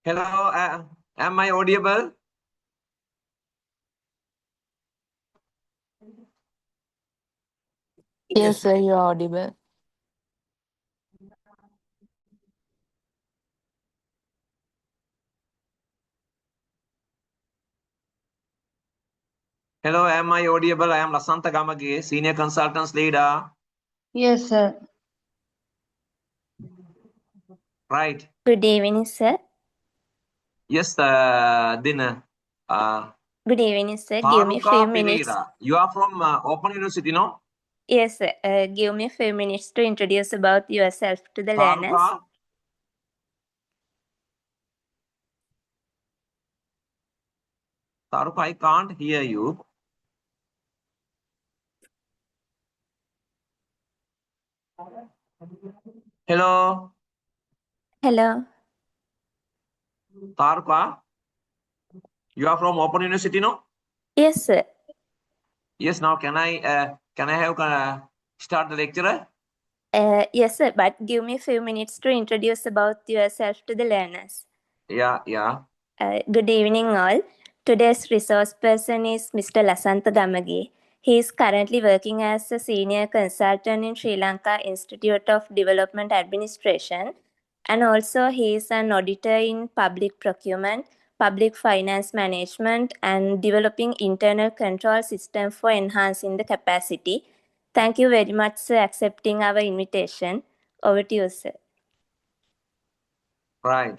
Hello, am I audible? Yes, sir, you're audible. Hello, am I audible? I am Lasantha Gamage, Senior Consultants Leader. Yes, sir. Right. Good evening, sir. Yes, Dinner. Good evening, sir. Give me a few Taruka minutes. Pereira. You are from Open University, no? Yes, sir. Give me a few minutes to introduce about yourself to the learners. Taruka. Taruka, I can't hear you. Hello, Hello. Taruka. You are from Open University, no? Yes, sir. Yes. Now, can I have start the lecture? Yes, sir. But give me a few minutes to introduce about yourself to the learners. Yeah. Good evening, all. Today's resource person is Mr. Lasantha Gamage. He is currently working as a senior consultant in Sri Lanka Institute of Development Administration, and also he is an auditor in public procurement, public finance management, and developing internal control system for enhancing the capacity. Thank you very much, sir, accepting our invitation. Over to you, sir. Right.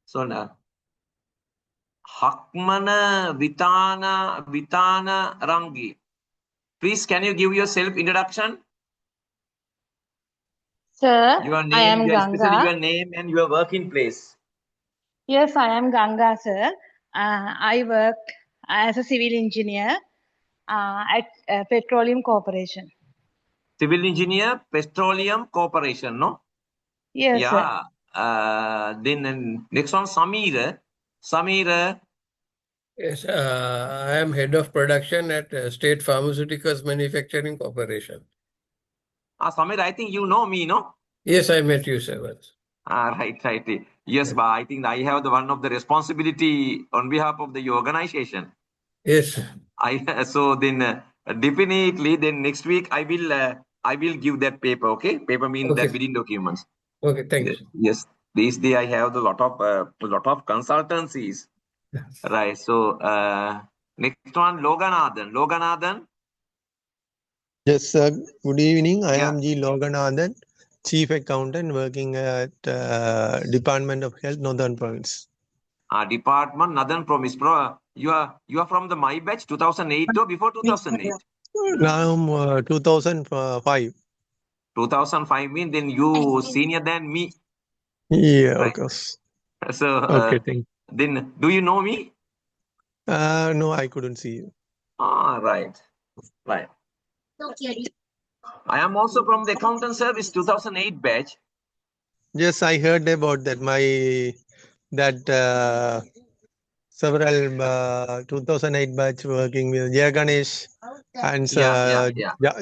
So now, Hakmana Vitana Rangi. Please, can you give your self introduction? Sir, Your I name, am especially Ganga. your name and your working place. Yes, I am Ganga, sir. I work as a civil engineer at Petroleum Corporation. Civil Engineer, Petroleum Corporation, no? Yes, sir. Yeah. Then next one, Samir. Samir. Yes, I am head of production at State Pharmaceuticals Manufacturing Corporation. Samir, I think you know me, no? Yes, I met you, sir, once. Right. Yes, but I think I have the one of the responsibility on behalf of the organization. Yes. So then definitely then next week I will give that paper. Okay, paper means Okay. that within documents. Okay, thank you. Yes, these day I have the lot of consultancies. Right. So next one, Loganathan. Loganathan. Yes, sir. Good evening. I Yeah. am G. Loganathan, Chief Accountant working at Department of Health, Northern Province. Department Northern Province. You are from the my batch 2008 or before 2008? Now 2005. 2005 mean then you senior than me. Yeah, Right. of course. So Okay, thank then do you know me? you. No, I couldn't see you. Right. I am also from the accountant service 2008 batch. Yes, I heard about that. Several 2008 batch working with Jaya Ganesh and Yeah.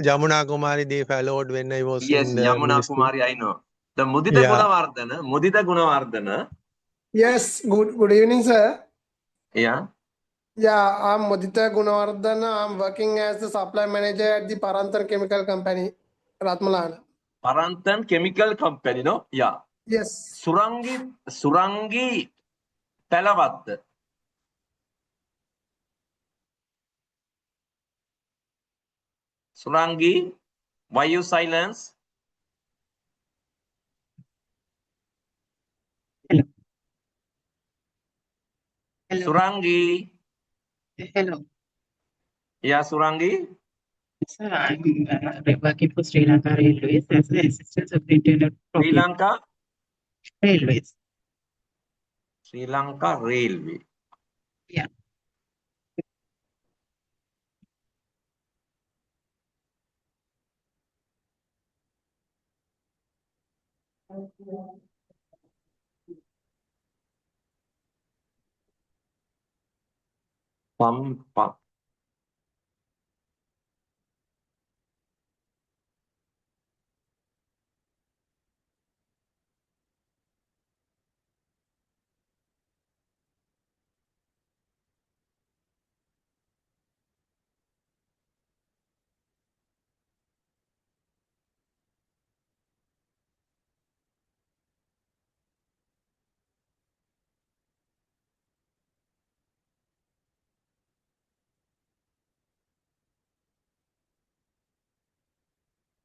Jamuna Kumari, they followed when I was Yes, in the Yamuna ministry. Kumari, I know. The Mudita Yeah. Gunawardhana. Yes, good evening, sir. Yeah. Yeah, I'm Mudita Gunawardhan. I'm working as the supply manager at the Parantan Chemical Company, Ratmalana. Parantan Chemical Company, no? Yeah. Yes. Surangi Talavat. Surangi, why you silence? Hello. Surangi. Hello. Yeah, Surangi. Sir, I'm working for Sri Lanka Railways as the Assistant Superintendent of Sri Lanka. Railways. Sri Lanka Railway. Yeah. Pam.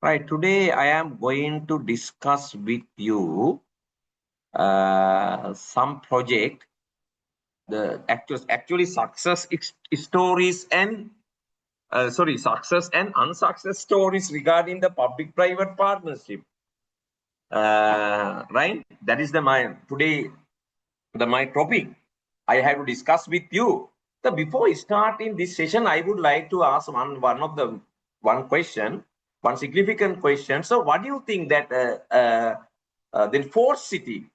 Right, today I am going to discuss with you some project, the actually success stories and success and unsuccess stories regarding the public-private partnership. Right, that is my topic. I have to discuss with you. So before starting this session, I would like to ask one question, one significant question. So what do you think that the fourth city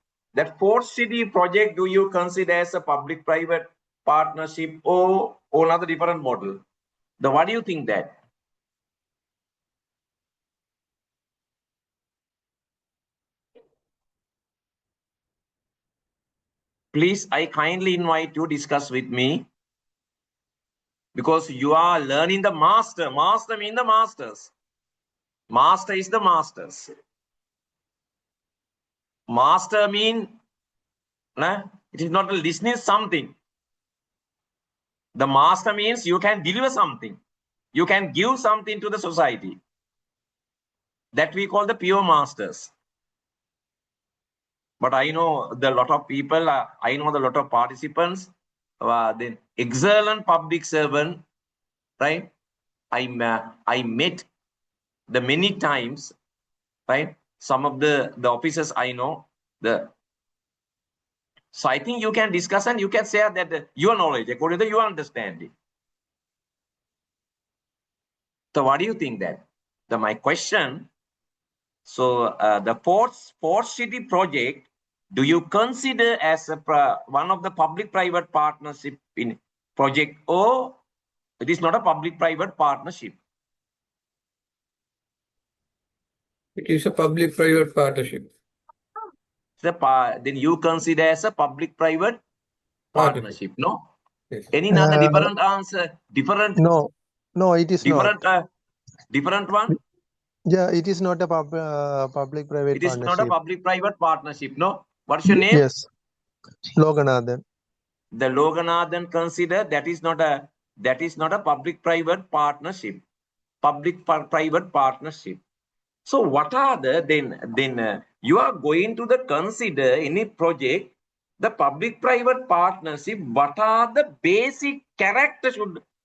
project, do you consider as a public-private partnership or another different model? What do you think that? Please, I kindly invite you to discuss with me, because you are learning the master. Master means the masters. Master is the masters. Master mean, it is not listening something. The master means you can deliver something. You can give something to the society. That we call the pure masters. But I know the lot of people, I know the lot of participants, the excellent public servant, right? I met the many times, right? Some of the officers I know, so I think you can discuss and you can share that your knowledge according to your understanding. So what do you think that? My question, so the fourth city project, do you consider as one of the public-private partnership in project, or it is not a public-private partnership? It is a public-private partnership. Then you consider as a public-private partnership, no? Yes. Any other different answer? Different? No, it is different, not. Different one? Yeah, it is not a public-private It is partnership. not a public-private partnership, no? What's your name? Yes, Loganathan. The Loganathan consider that is not a public-private partnership. Public-private partnership. So what are then you are going to consider any project, the public-private partnership, what are the basic character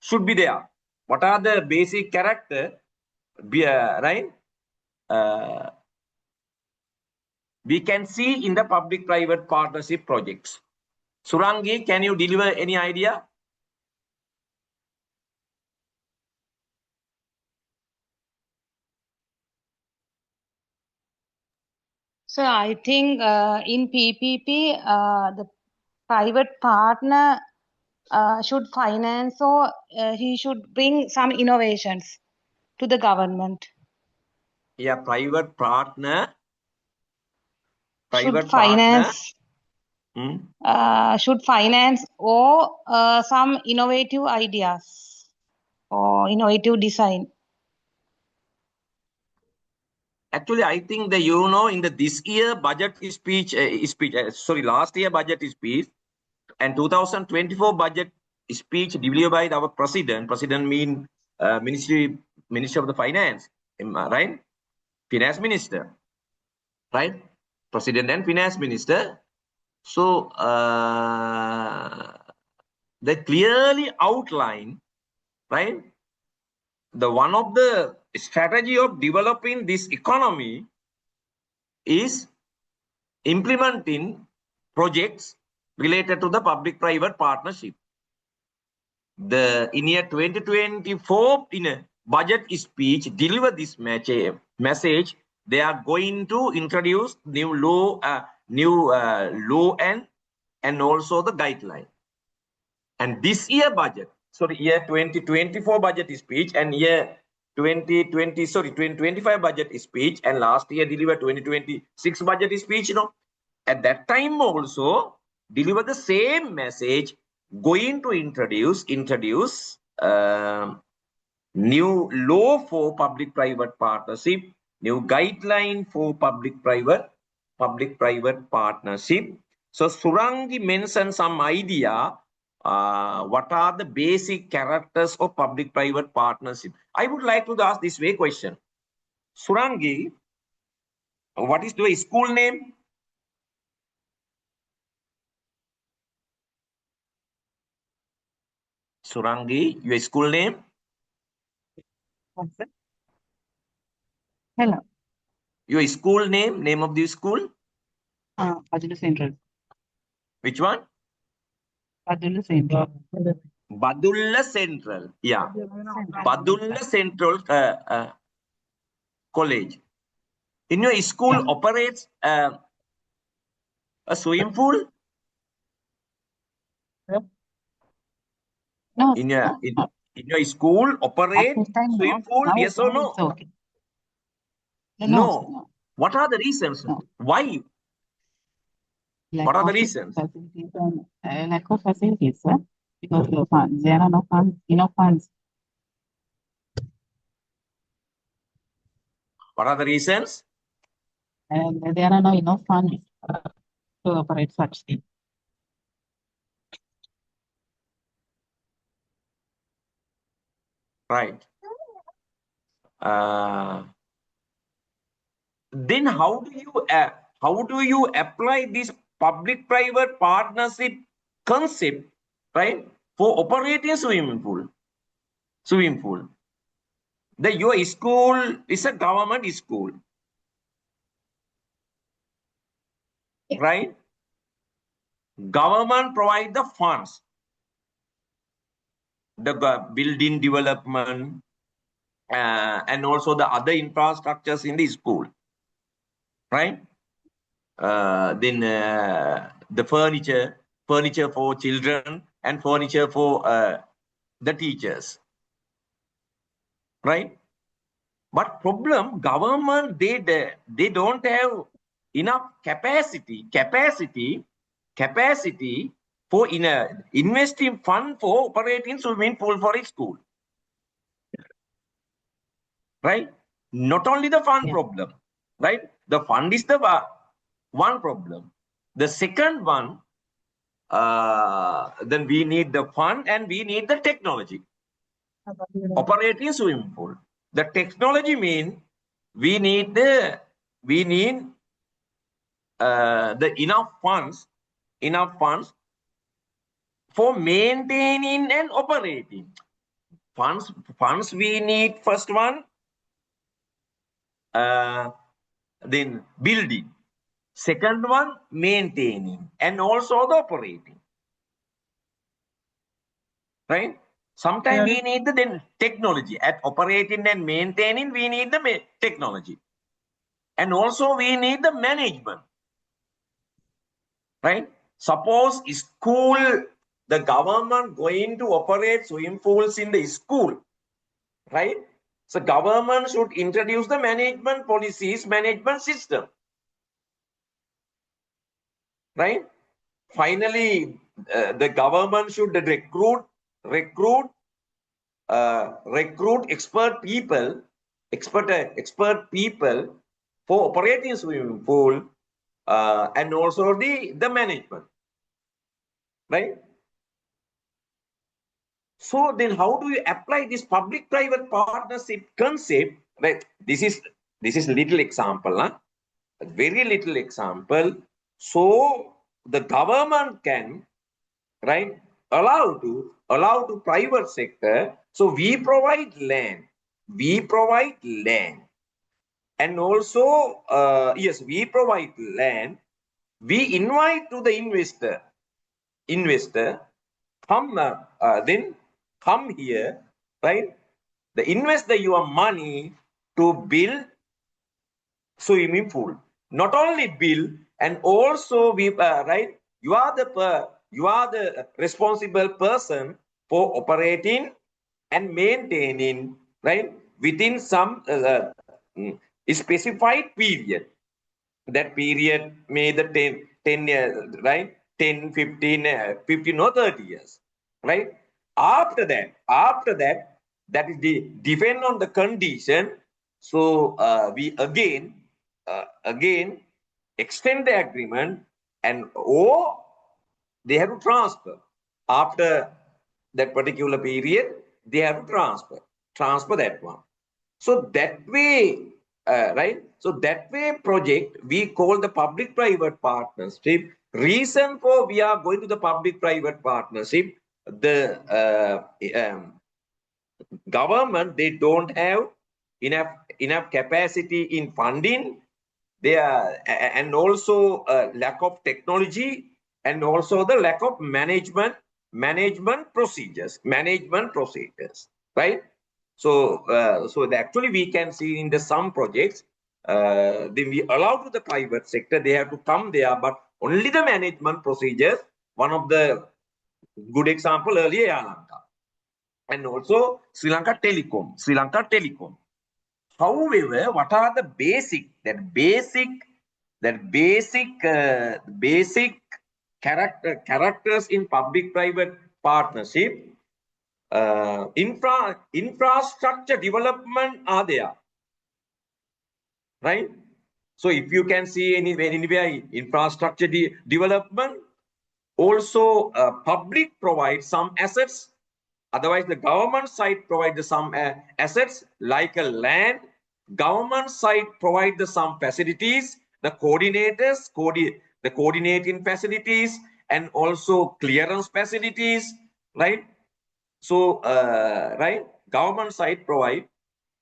should be there? What are the basic character right? We can see in the public-private partnership projects. Surangi, can you deliver any idea? So I think in PPP, the private partner should finance, or he should bring some innovations to the government. Yeah, private partner. Should finance. Should finance or some innovative ideas or innovative design. Actually, I think that in this year budget speech, last year budget speech and 2024 budget speech delivered by our president. President mean Ministry of the Finance, right? Finance Minister, right? President and Finance Minister. So they clearly outline, right? The one of the strategy of developing this economy is implementing projects related to the public-private partnership. In year 2024, in a budget speech, deliver this message. They are going to introduce new law and also the guideline. And this year budget, year 2024 budget speech and year 2025 budget speech, and last year delivered 2026 budget speech, at that time also deliver the same message, going to introduce new law for public-private partnership, new guideline for public-private partnership. So Surangi mentioned some idea. What are the basic characters of public-private partnership? I would like to ask this way question. Surangi, what is the school name? Surangi, your school name? What's that? Hello. Your school name of the school? Padula Central. Which one? Padula Central. Badulla Central. Yeah. Badulla Central College. In your school operates a swimming pool? No, In sir, your school at operate this time, swimming no. pool? Now, Yes or now no? it's okay. No, sir, No. no. What are the reasons? No. Why? Lack What are the of reasons? facilities and lack of facilities, sir. Because of funds, there are no funds, enough funds. What are the reasons? And there are no enough funds to operate such things. Right. Then how do you apply this public-private partnership concept, right, for operating swimming pool? Your school is a government school, right? Government provide the funds, the building development, and also the other infrastructures in the school, right? Then the furniture for children and furniture for the teachers, right? But problem, government, they don't have enough capacity for investing fund for operating swimming pool for a school, right? Not only the fund problem, right? The fund is the one problem. The second one, then we need the fund and we need the technology. Operating swimming pool. The technology means we need the enough funds for maintaining and operating. Funds we need first one, then building. Second one, maintaining and also the operating. Right? Sometimes we need the then technology. At operating and maintaining, we need the technology. And also we need the management. Right? Suppose school, the government going to operate swimming pools in the school. Right? So government should introduce the management policies, management system. Right? Finally, the government should recruit expert people for operating swimming pool and also the management, right? So then how do you apply this public-private partnership concept? Right? This is little example, huh? A very little example. So the government can, right, allow to private sector. So we provide land, and also yes, we provide land. We invite to the investor then come here, right? The invest your money to build swimming pool. Not only build, and also we right. You are the responsible person for operating and maintaining, right, within some specified period. That period may the 10 years, right? 10, 15, 15 or 30 years, right? After that, that is the depend on the condition. So we again extend the agreement, and or they have to transfer after that particular period. They have to transfer that one. So that way, right? So that way project we call the public-private partnership. Reason for we are going to the public-private partnership, the government, they don't have enough capacity in funding. They are, and also lack of technology, and also the lack of management procedures, right? So actually we can see in the some projects, then we allow to the private sector, they have to come there, but only the management procedures. One of the good example earlier, Air Lanka, and also Sri Lanka Telecom. However, what are the basic characters in public-private partnership? Infrastructure development are there, right? So if you can see anywhere infrastructure development, also public provides some assets. Otherwise, the government side provides some assets like a land. Government side provides some facilities, the coordinators, the coordinating facilities, and also clearance facilities, right? So, right, government side provide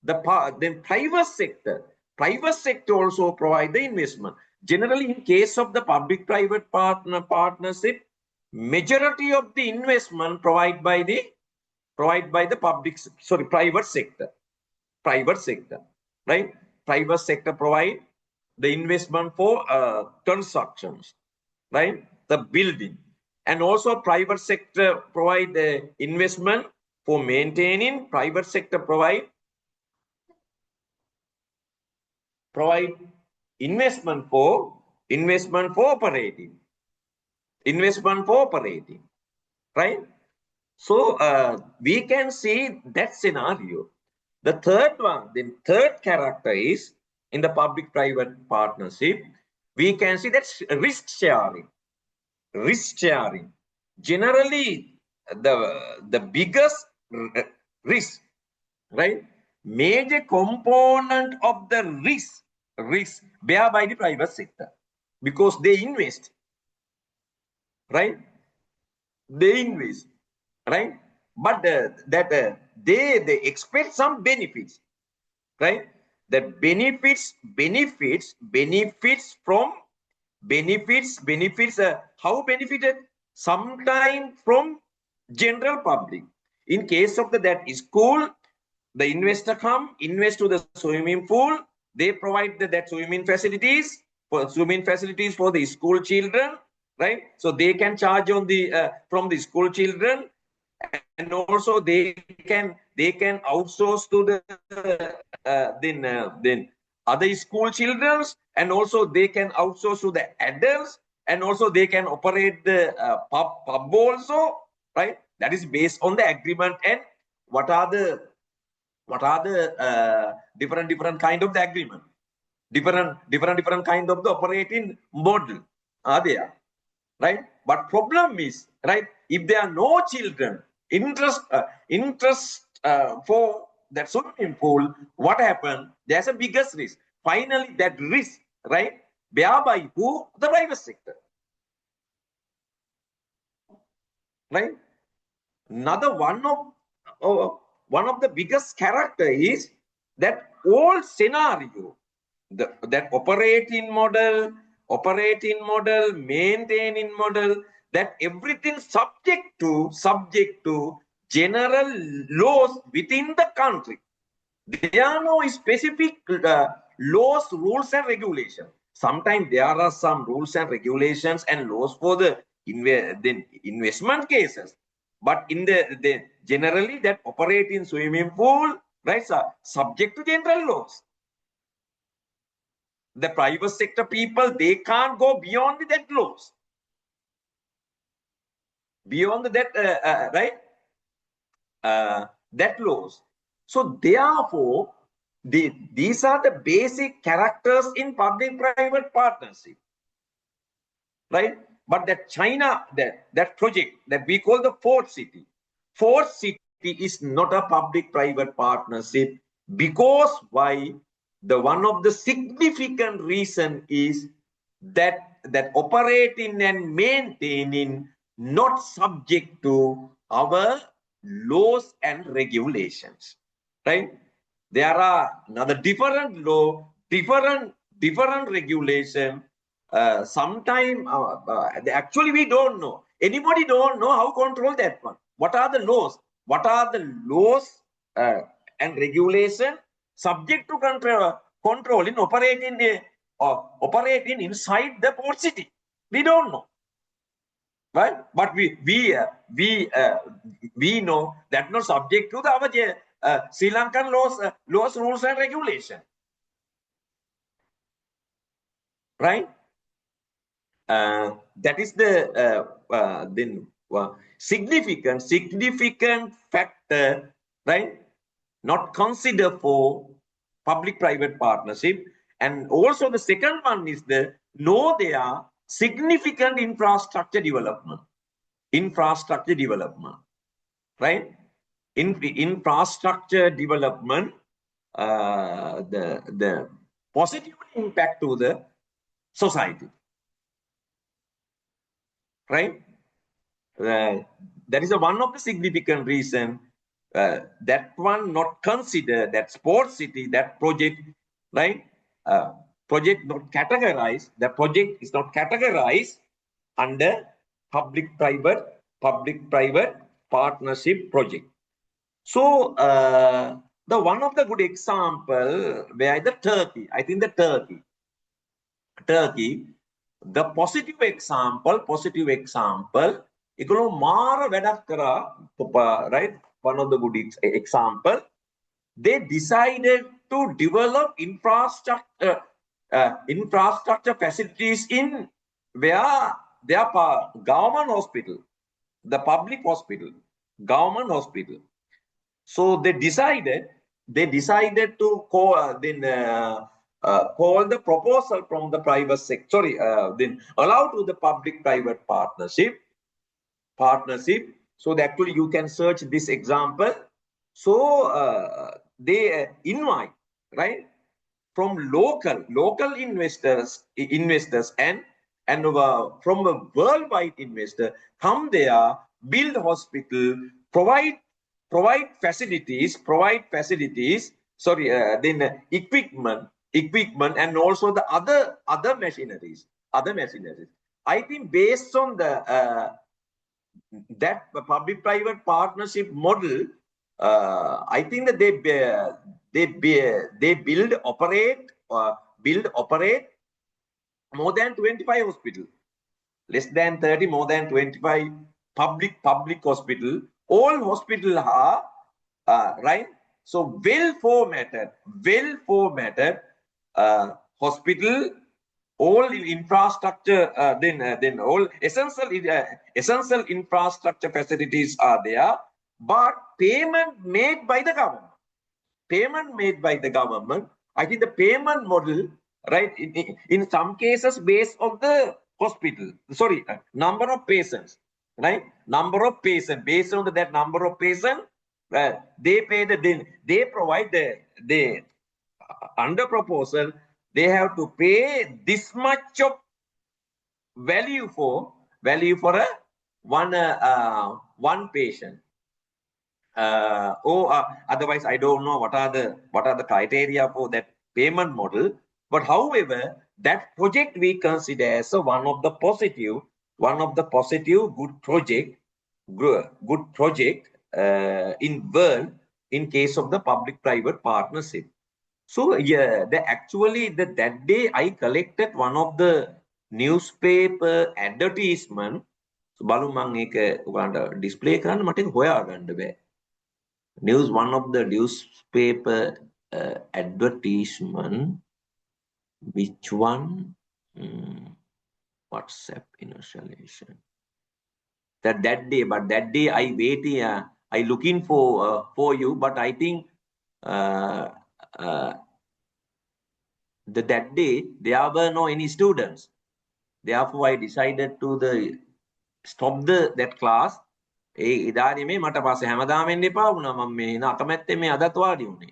then private sector also provide the investment. Generally, in case of the public-private partnership, majority of the investment provided by the private sector, right? Private sector provide the investment for constructions, right? The building, and also private sector provide the investment for maintaining. Private sector provide investment for operating, right? So we can see that scenario. The third character is in the public-private partnership, we can see that risk sharing. Generally, the biggest risk, right? Major component of the risk bear by the private sector, because they invest, right? Right? But they expect some benefits, right? That benefits how benefited? Sometime from general public. In case of that school, the investor invest to the swimming pool. They provide that swimming facilities for the school children, right? So they can charge on the from the school children, and also they can outsource to the then other school children, and also they can outsource to the adults, and also they can operate the pub also, right? That is based on the agreement. And what are the different kind of the agreement, different kind of the operating model are there, right? But problem is, right, if there are no children interest for that swimming pool, what happened? There's a biggest risk. Finally, that risk, right, bear by who? The private sector, right? Another one of the biggest character is that all scenario, that operating model, maintaining model, that everything subject to general laws within the country. There are no specific laws, rules, and regulations. Sometimes there are some rules and regulations and laws for the investment cases, but in the generally that operating swimming pool, right, subject to general laws. The private sector people, they can't go beyond that laws, beyond that right, that laws. So therefore, these are the basic characters in public-private partnership, right? But that China, that project that we call the Fourth City is not a public-private partnership, because why? the one of the significant reason is that operating and maintaining not subject to our laws and regulations, right? There are another different law, different regulation. Sometime actually we don't know. Anybody don't know how to control that one. What are the laws? What are the laws and regulation subject to control in operating inside the port city? We don't know, right? But we know that not subject to the Sri Lankan laws, rules and regulation, right? That is the significant factor, right? Not consider for public-private partnership. And also the second one is there are significant infrastructure development, right? Infrastructure development, the positive impact to the society, right? That is one of the significant reason that one not consider that sports city, that project, right? Project not categorized. The project is not categorized under public-private partnership project. So the one of the good example where the Turkey, I think the Turkey, the positive example, ඒගොල්ලෝ මාර වැඩක් කරා, right? One of the good example, they decided to develop infrastructure facilities in where their government hospital, the public hospital, government hospital. So they decided to call the proposal from the private sector, then allow to the public-private partnership. So that actually you can search this example. So they invite, right, from local investors and from a worldwide investor come there, build hospital, provide facilities, then equipment and also the other machineries. I think based on the that public-private partnership model, I think that they build operate more than 25 hospitals, less than 30, more than 25 public hospital. All hospital are right. So well formatted hospital. All infrastructure, then all essential infrastructure facilities are there, but payment made by the government. I think the payment model, right, in some cases based on the hospital, number of patients, right? Based on that number of patients, they pay they provide the under proposal. They have to pay this much of value for a one patient. Otherwise, I don't know what are the criteria for that payment model. But however, that project we consider as one of the positive good project in world in case of the public-private partnership. So yeah, that day I collected one of the newspaper advertisement. So බලමු මම ඒක ඔයාලට display කරන්න මට ඒක හොයාගන්න බෑ. One of the newspaper advertisement. Which one? WhatsApp installation. That day, but that day I waiting. I looking for you, but I think that day there were no any students. Therefore, I decided to stop that class. ඉදානේ මේ මට පස්සේ හැමදාම එන්න එපා වුණා. මම මේ අකමැත්තෙන් මේ අදත් වාඩි වුණේ.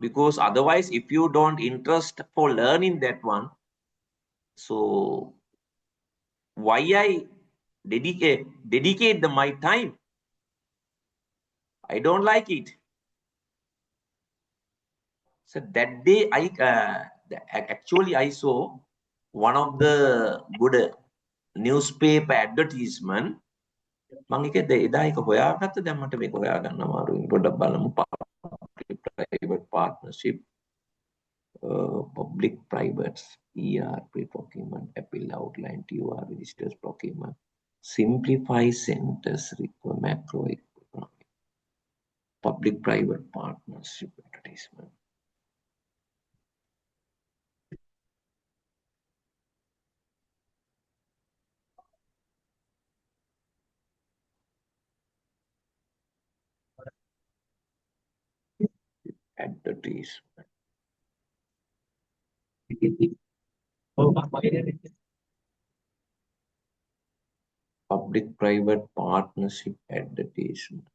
Because otherwise, if you don't interest for learning that one, so why I dedicate my time? I don't like it. So that day, actually I saw one of the good newspaper advertisement. මම එක එදා එක හොයාගත්ත දැන් මට මේක හොයාගන්න අමාරුයි. පොඩ්ඩක් බලමු. Private partnership, public private, ERP procurement, appeal outline, TOR registers procurement, simplify centers, require macroeconomic, public private partnership advertisement. Advertisement. Public private partnership advertisement.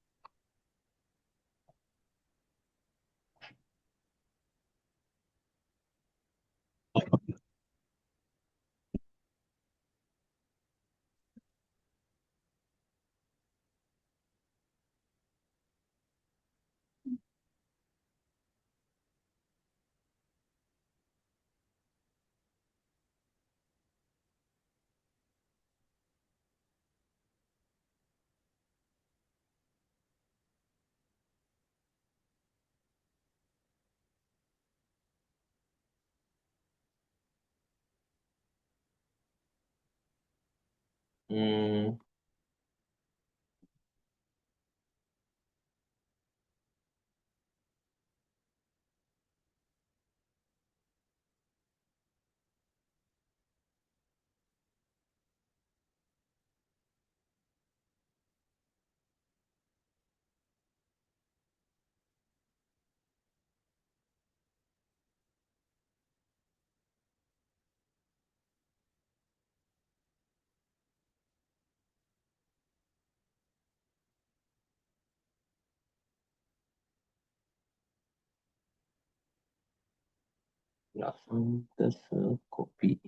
Copy.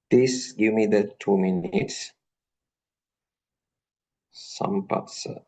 Please give me the 2 minutes. Sampatsa.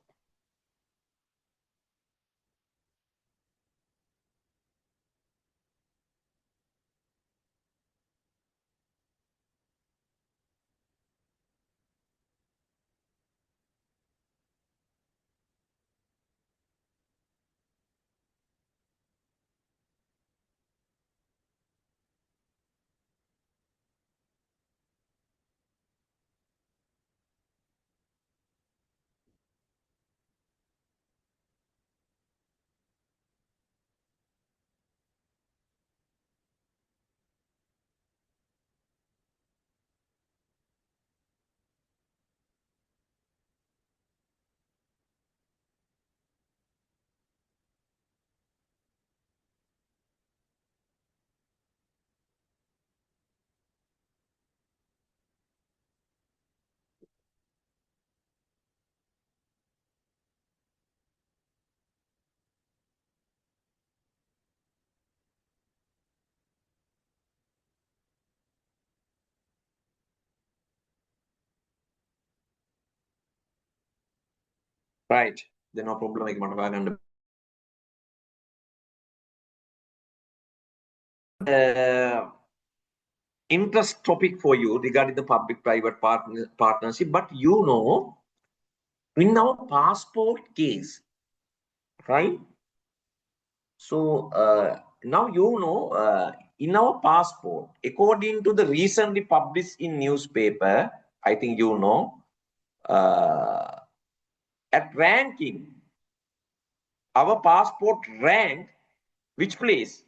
Right. Then no problem. I can understand. Interest topic for you regarding the public-private partnership, but you know, in our passport case, right? So now you know, in our passport, according to the recently published in newspaper, I think you know, at ranking, our passport rank which place?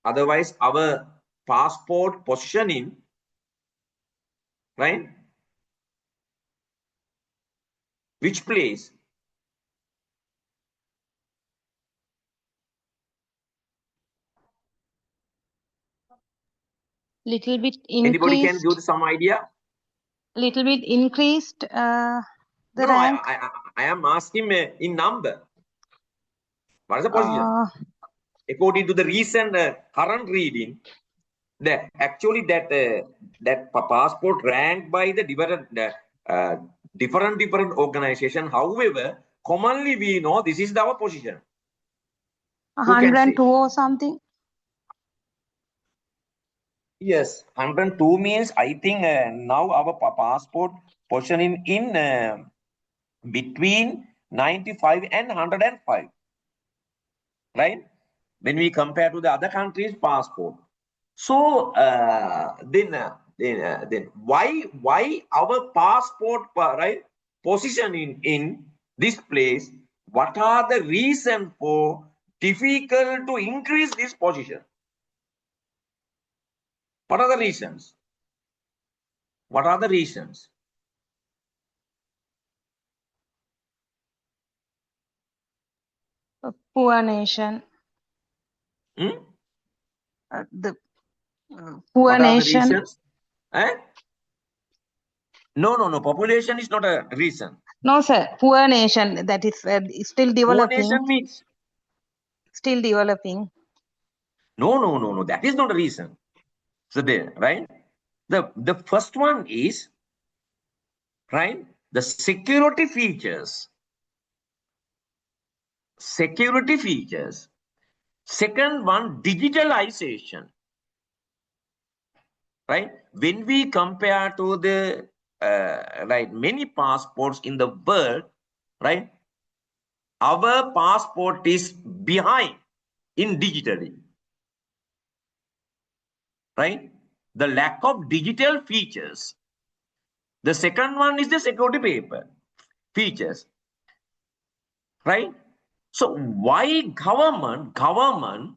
Otherwise, our passport positioning, right? Which place? Little bit Anybody can increased. give some idea? Little bit increased the No, rank. I am asking in number. What is the position? According to the recent current reading, that actually that passport ranked by the different organization. However, commonly we know this is our position. Who can say? 102 or something. Yes, 102 means I think now our passport position in between 95 and 105, right? When we compare to the other countries' passport. So then why our passport right position in this place? What are the reason for difficult to increase this position? What are the reasons? What are the reasons? A poor nation. Hmm? The poor What are the nation. reasons? Eh? No. Population is not a reason. No, sir. Poor nation. That is still Poor developing. nation means Still developing. no. That is not a reason. So there, right? The first one is right. The security features. Security features. Second one, digitalization. Right? When we compare to the right many passports in the world, right? Our passport is behind in digitally. Right? The lack of digital features. The second one is the security paper features. Right? So why government can't?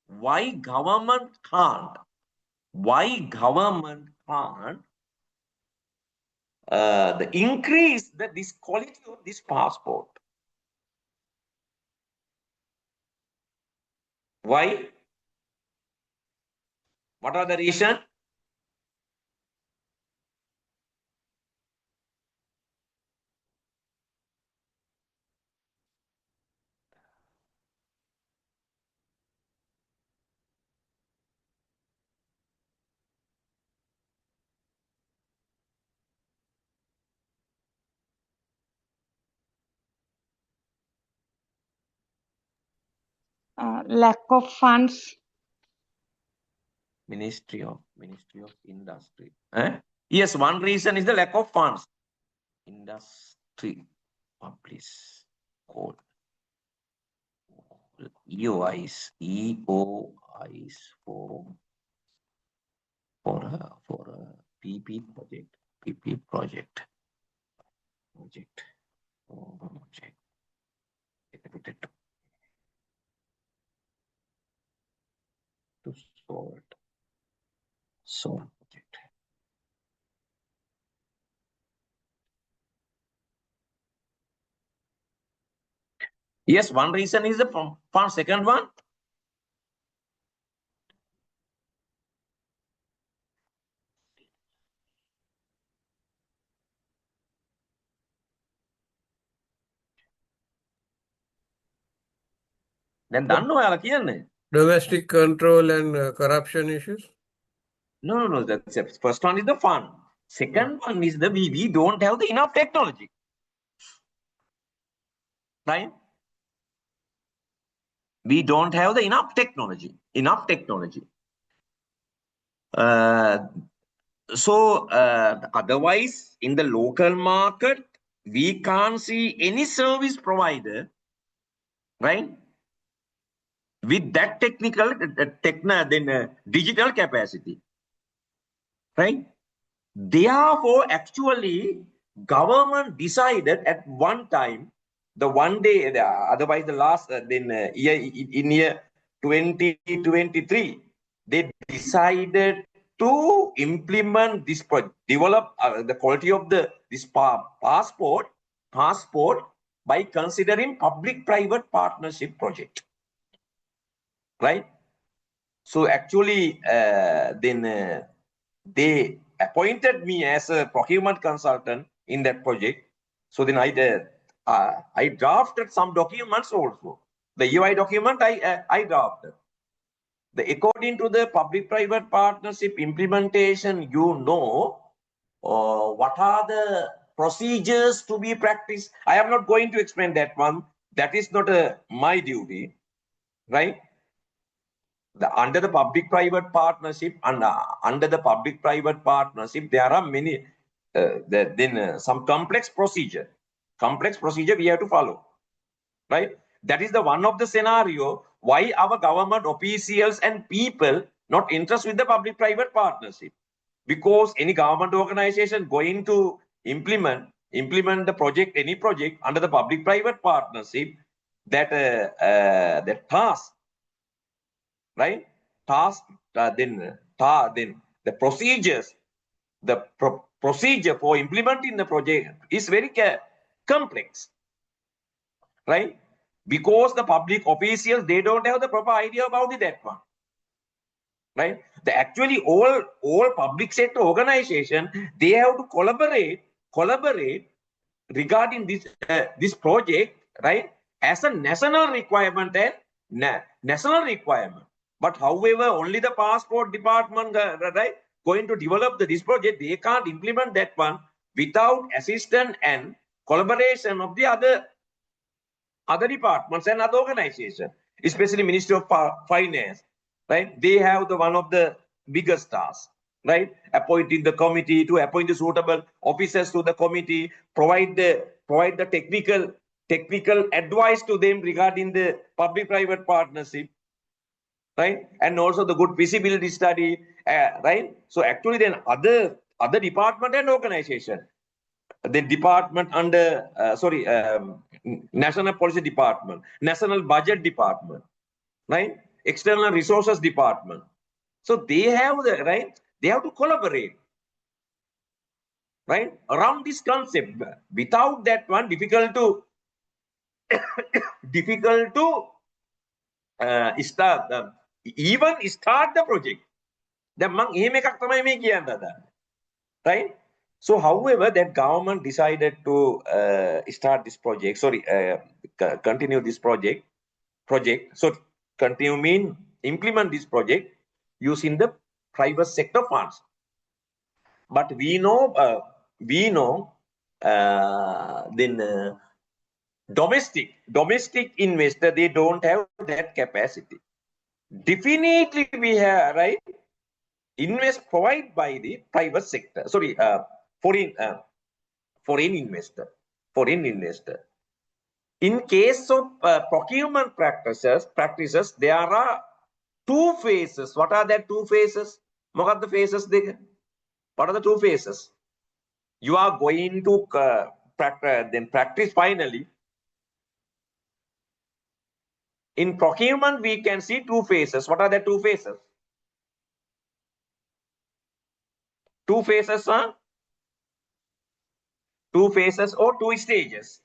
Why government can't the increase this quality of this passport? Why? What are the reasons? Lack of funds. Ministry of Industry. Yes, one reason is the lack of funds. Industry, publish, code. EOIs for a PP project. To solve project. Yes, one reason is the fund. Second one, then දන්නව ඔයාලා කියන්නේ. Domestic control and corruption issues? No. That's it. First one is the fund. Second one is the we don't have the enough technology. Right? We don't have the enough technology. So otherwise, in the local market, we can't see any service provider, right? With that digital capacity, right? Therefore, actually, government decided at one time, the one day, otherwise the last year in year 2023, they decided to implement this project, develop the quality of this passport by considering public-private partnership project, right? So actually, they appointed me as a procurement consultant in that project. So then I drafted some documents also. The EY document I drafted. According to the public-private partnership implementation, what are the procedures to be practiced. I am not going to explain that one. That is not my duty, right? Under the public-private partnership, under the public-private partnership, there are many, some complex procedure we have to follow, right? That is the one of the scenario why our government officials and people not interested with the public-private partnership, because any government organization going to implement the project, any project under the public-private partnership, that the task, right? Then the procedures, procedure for implementing the project is very complex, right? Because the public officials, they don't have the proper idea about that one, right? Actually all public sector organization, they have to collaborate regarding this project, right? As a national requirement and national requirement. But however, only the passport department, right, going to develop this project, they can't implement that one without assistance and collaboration of the other departments and other organizations, especially Ministry of Finance, right? They have one of the biggest tasks, right? Appointing the committee, to appoint the suitable officers to the committee, provide the technical advice to them regarding the public-private partnership, right? And also the good feasibility study, right? So actually then other department and organization, the department under, National Policy Department, National Budget Department, right? External Resources Department. So they have they have to collaborate, right? Around this concept. Without that one, difficult to even start the project. Right? So, however, that government decided to start this project. Continue this project. So, continue mean implement this project using the private sector funds. But we know domestic investor, they don't have that capacity. Definitely, we have, right? Provided by the private sector. Foreign investor. In case of procurement practices, there are two phases. What are the two phases? What are the two phases? You are going to practice finally. In procurement, we can see two phases. What are the two phases? Two phases, huh? Two phases or two stages.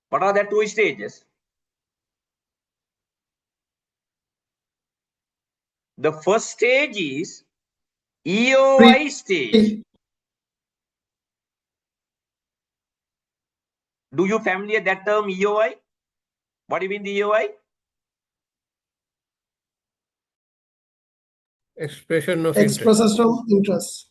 What are the two stages? The first stage is EOI stage. Do you familiar that term EOI? What do you mean the EOI? Expression of Expresses of interest.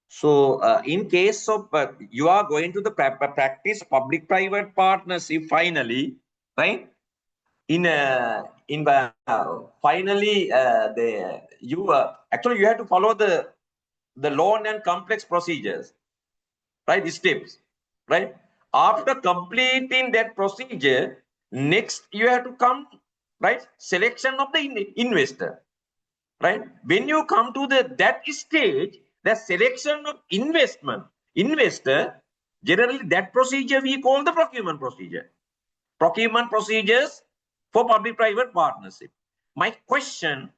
So, in case of you are going to the practice public-private partnership finally, right? Finally, actually you have to follow the long and complex procedures, right? The steps, right? After completing that procedure, next you have to come, right? Selection of the investor, right? When you come to that stage, the selection of investor, Generally, that procedure we call the procurement procedure. Procurement procedures for public-private partnership. My question,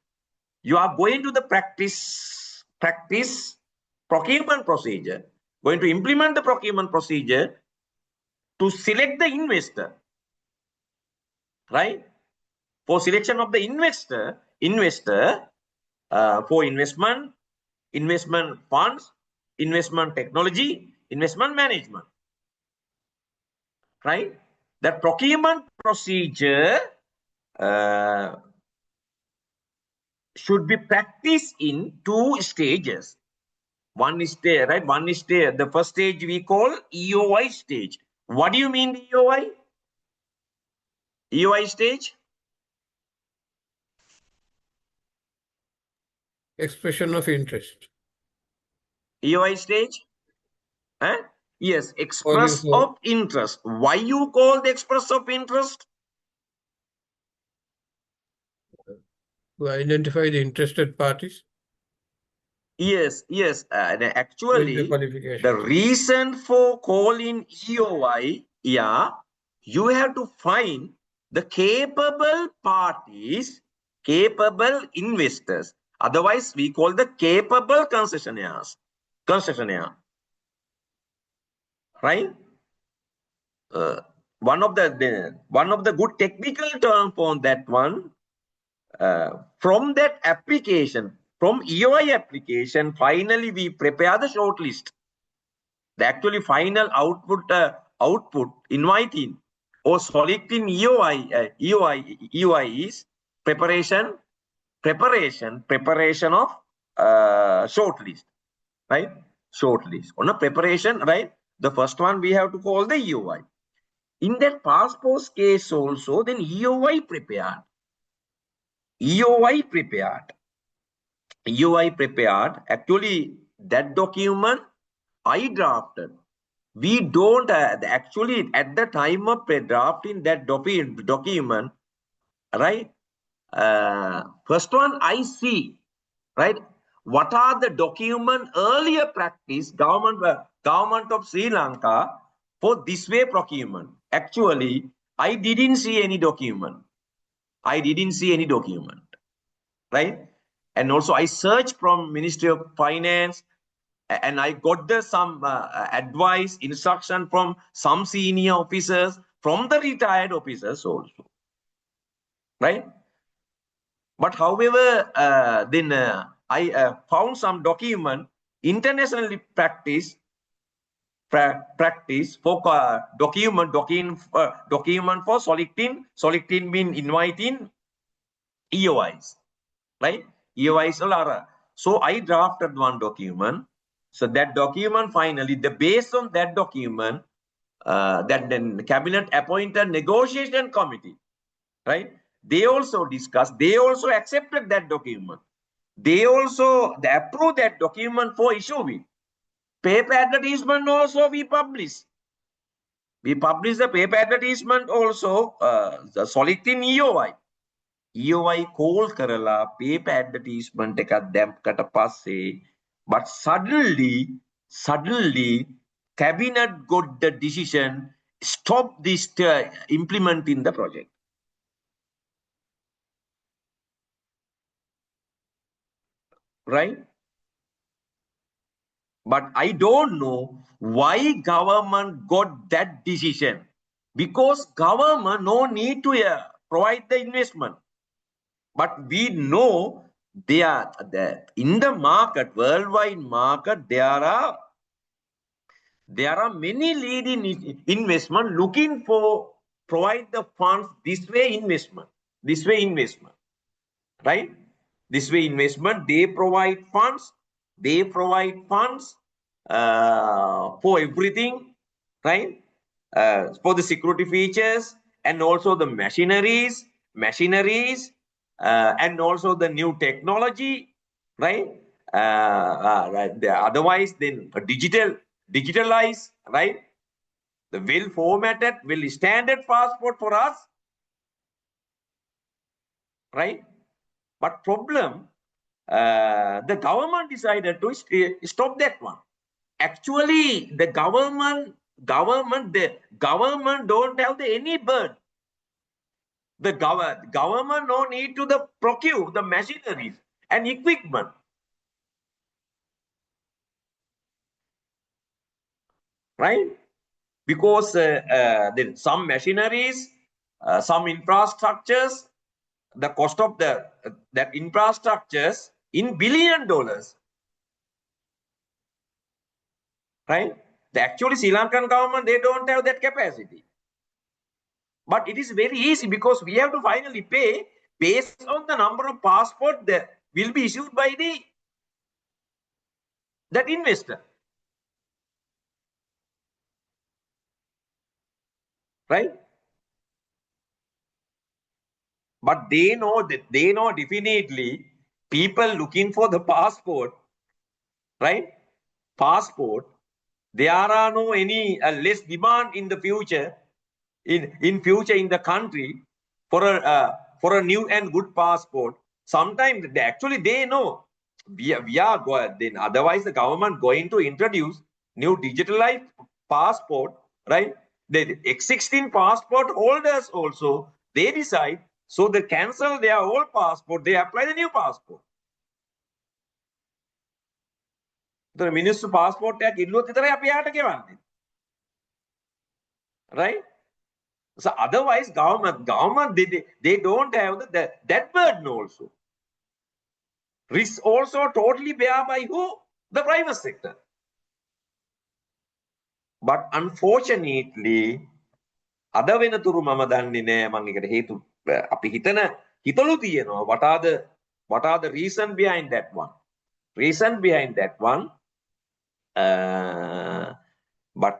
you are going to the practice procurement procedure, going to implement the procurement procedure to select the investor, right? For selection of the investor for investment funds, investment technology, investment management, right? That procurement procedure should be practiced in 2 stages. One is there, right? One is there. The first stage we call EOI stage. What do you mean EOI? EOI stage? Expression of interest. EOI stage? Huh? Yes, Calling express for of interest. Why you call the express of interest? to identify the interested parties Yes. with the Actually, qualification. the reason for calling EOI, you have to find the capable parties, capable investors. Otherwise, we call the capable concessionaires. Right? One of the good technical term for that one, from that application, from EOI application, finally we prepare the shortlist. The actually final output inviting or selecting EOI is preparation of shortlist, right? Shortlist. On a preparation, right? The first one we have to call the EOI. In that passport case also, then EOI prepared. Actually, that document I drafted. We don't actually at the time of drafting that document, right? First one I see, right? What are the document earlier practice government of Sri Lanka for this way procurement? Actually, I didn't see any document. Right? And also I searched from Ministry of Finance, and I got some advice, instruction from some senior officers, from the retired officers also, right? But however, then I found some document, internationally practice for document for selecting mean inviting EOIs, right? EOIs are. So I drafted one document. So that document finally, based on that document, that then cabinet appointed negotiation committee, right? They also discussed, they also accepted that document. They approved that document for issuing. Paper advertisement also we publish. We publish the paper advertisement also, the selecting EOI. EOI call කරලා paper advertisement එකක් දැම්කට පස්සේ, but suddenly cabinet got the decision, stop this implementing the project. Right? But I don't know why government got that decision, because government no need to provide the investment. But we know in the market, worldwide market, there are many leading investment looking for provide the funds this way investment, right? This way investment, they provide funds for everything, right? For the security features and also the machineries, and also the new technology, right? Right. Otherwise, then digitalize, right? The well formatted, well standard passport for us, right? But problem, the government decided to stop that one. Actually, the government the government don't have any burden. The government no need to procure the machineries and equipment. Right? Because then some machineries, some infrastructures, the cost of that infrastructures in $1 billion. Right? Actually, Sri Lankan government, they don't have that capacity. But it is very easy because we have to finally pay based on the number of passports that will be issued by that investor. Right? But they know definitely people looking for the passport, right? Passport, there are no any less demand in the future, in future in the country for a new and good passport. Sometimes they know we are going, then otherwise the government going to introduce new digitalized passport, right? The existing passport holders also, they decide, so they cancel their old passport, they apply the new passport. The මිනිස්සු passport එකක් ඉල්ලුවොත් විතරයි අපි යාට ගෙවන්නේ. Right? So otherwise government they don't have that burden also. Risk also totally bear by who? The private sector. But unfortunately, අද වෙනතුරු මම දන්නේ නෑ මම ඒකට හේතු අපි හිතලු තියෙනවා what are the reason behind that one? Reason behind that one, but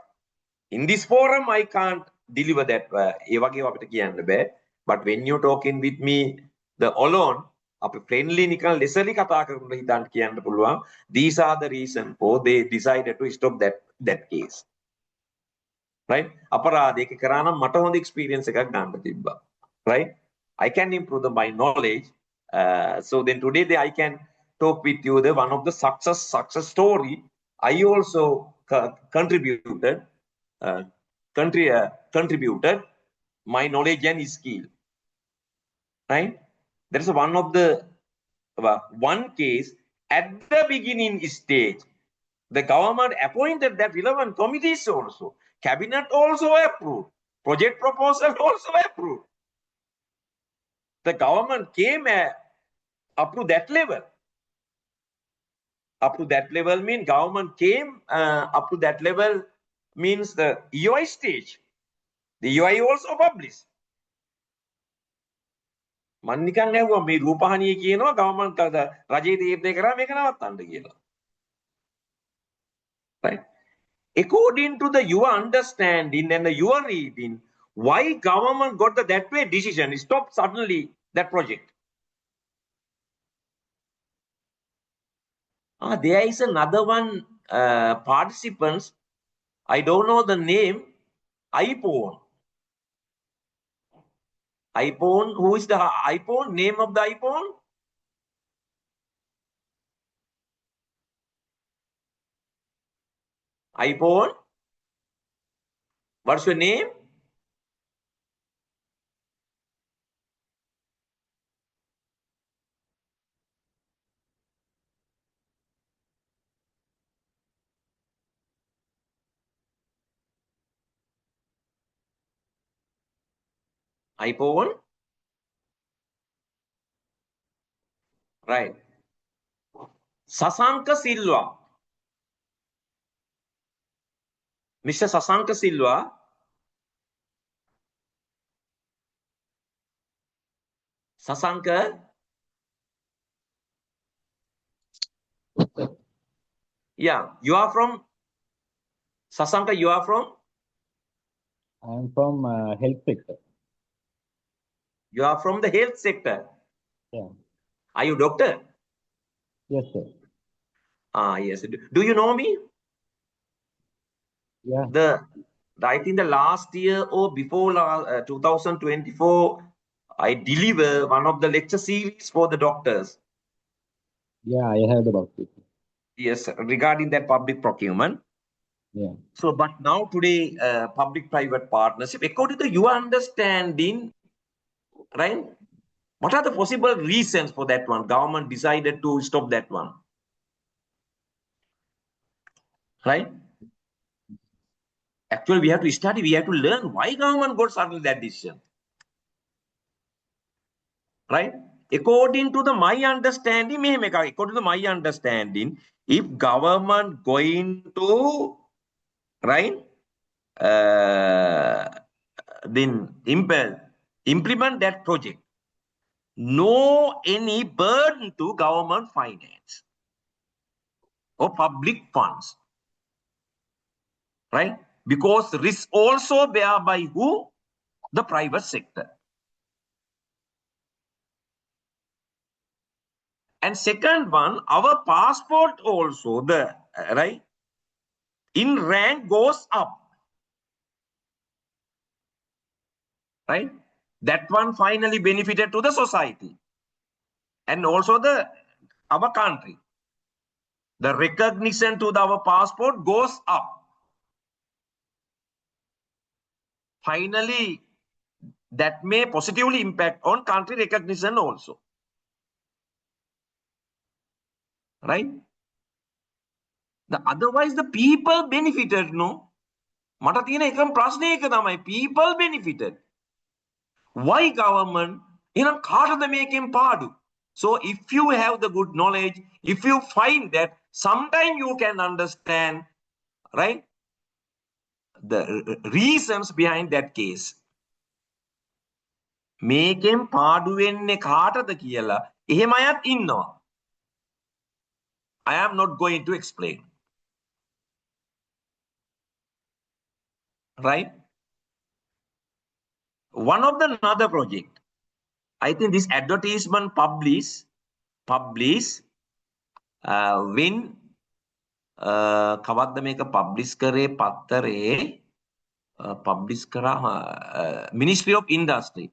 in this forum I can't deliver that. ඒ වගේ අපිට කියන්න බෑ. But when you talking with me the alone, අපි friendly නිකන් lessally කතා කරනකොට හිතන්න කියන්න පුළුවන්. These are the reason for they decided to stop that case. Right? අපරාධයක කරා නම් මට හොඳ experience එකක් ගන්න තිබ්බා. Right? I can improve my knowledge. So then today I can talk with you one of the success story. I also contributed my knowledge and skill. Right? There is one of the one case at the beginning stage. The government appointed that relevant committees also. Cabinet also approved. Project proposal also approved. The government came up to that level. Up to that level means government came up to that level means the EOI stage. The EOI also published. මම නිකන් ඇහුවා මේ රූපහානිය කියනවා government රජයේ තීරණය කරා මේක නවත්තන්න කියලා. Right? According to your understanding and your reading, why government got that way decision? Stop suddenly that project. There is another one participants. I don't know the name. iPhone. iPhone. Who is the iPhone? Name of the iPhone? iPhone. What's your name? iPhone. Right. Sasanka Silva. Mr. Sasanka Silva. Sasanka. Yeah, you are from Sasanka. You are from? I am from health sector. You are from the health sector. Yeah. Are you doctor? Yes, sir. Yes. Do you know me? Yeah. I think the last year or before 2024, I deliver one of the lecture series for the doctors. Yeah, I heard about it. Yes, regarding that public procurement. Yeah. So, but now today, public-private partnership, according to your understanding, right? What are the possible reasons for that one? Government decided to stop that one, right? Actually, we have to study, we have to learn why government got suddenly that decision, right? According to my understanding, if government going to, right, then implement that project, no any burden to government finance or public funds, right? Because risk also bear by who? The private sector. And second one, our passport also, the right, in rank goes up, right? That one finally benefited to the society and also our country. The recognition to our passport goes up. Finally, that may positively impact on country recognition also, right? Otherwise, the people benefited, no? මට තියෙන එකම ප්‍රශ්නේ ඒක තමයි, people benefited. Why government? එහෙනම් කාටද මේකෙන් පාඩු? So if you have the good knowledge, if you find that, sometime you can understand, right, the reasons behind that case. මේකෙන් පාඩු වෙන්නේ කාටද කියලා එහෙම අයත් ඉන්නවා. I am not going to explain. Right? One of the another project, I think this advertisement publish when කවද්ද මේක publish කරේ පත්තරේ publish කරා Ministry of Industry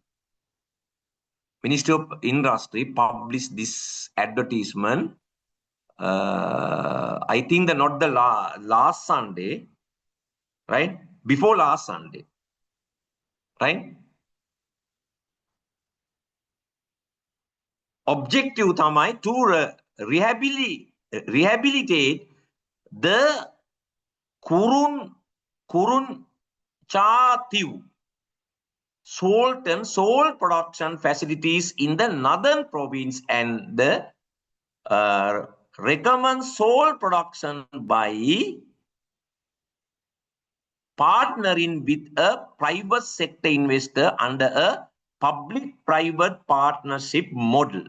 published this advertisement. I think not the last Sunday, right? Before last Sunday, right? Objective thamai to rehabilitate the Kurun Chatiu salt and salt production facilities in the northern province and the recommend salt production by partnering with a private sector investor under a public-private partnership model.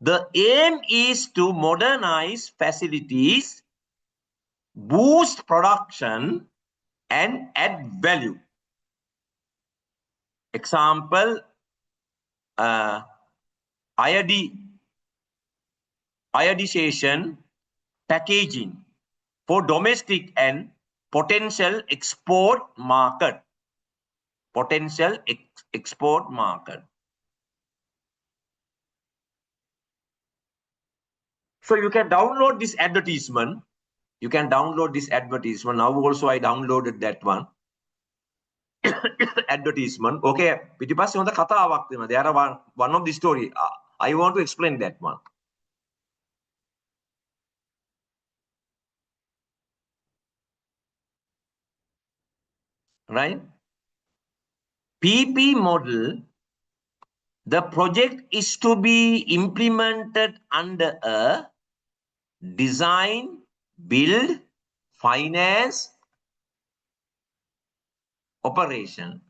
The aim is to modernize facilities, boost production, and add value. Example, iodization, packaging for domestic and potential export market. Export market. So you can download this advertisement. Now also I downloaded that one. Advertisement. Okay. පිටිපස්සේ හොඳ කතාවක් තියෙනවා. There are one of the story. I want to explain that one. Right? PP model, the project is to be implemented under a design, build, finance, operation.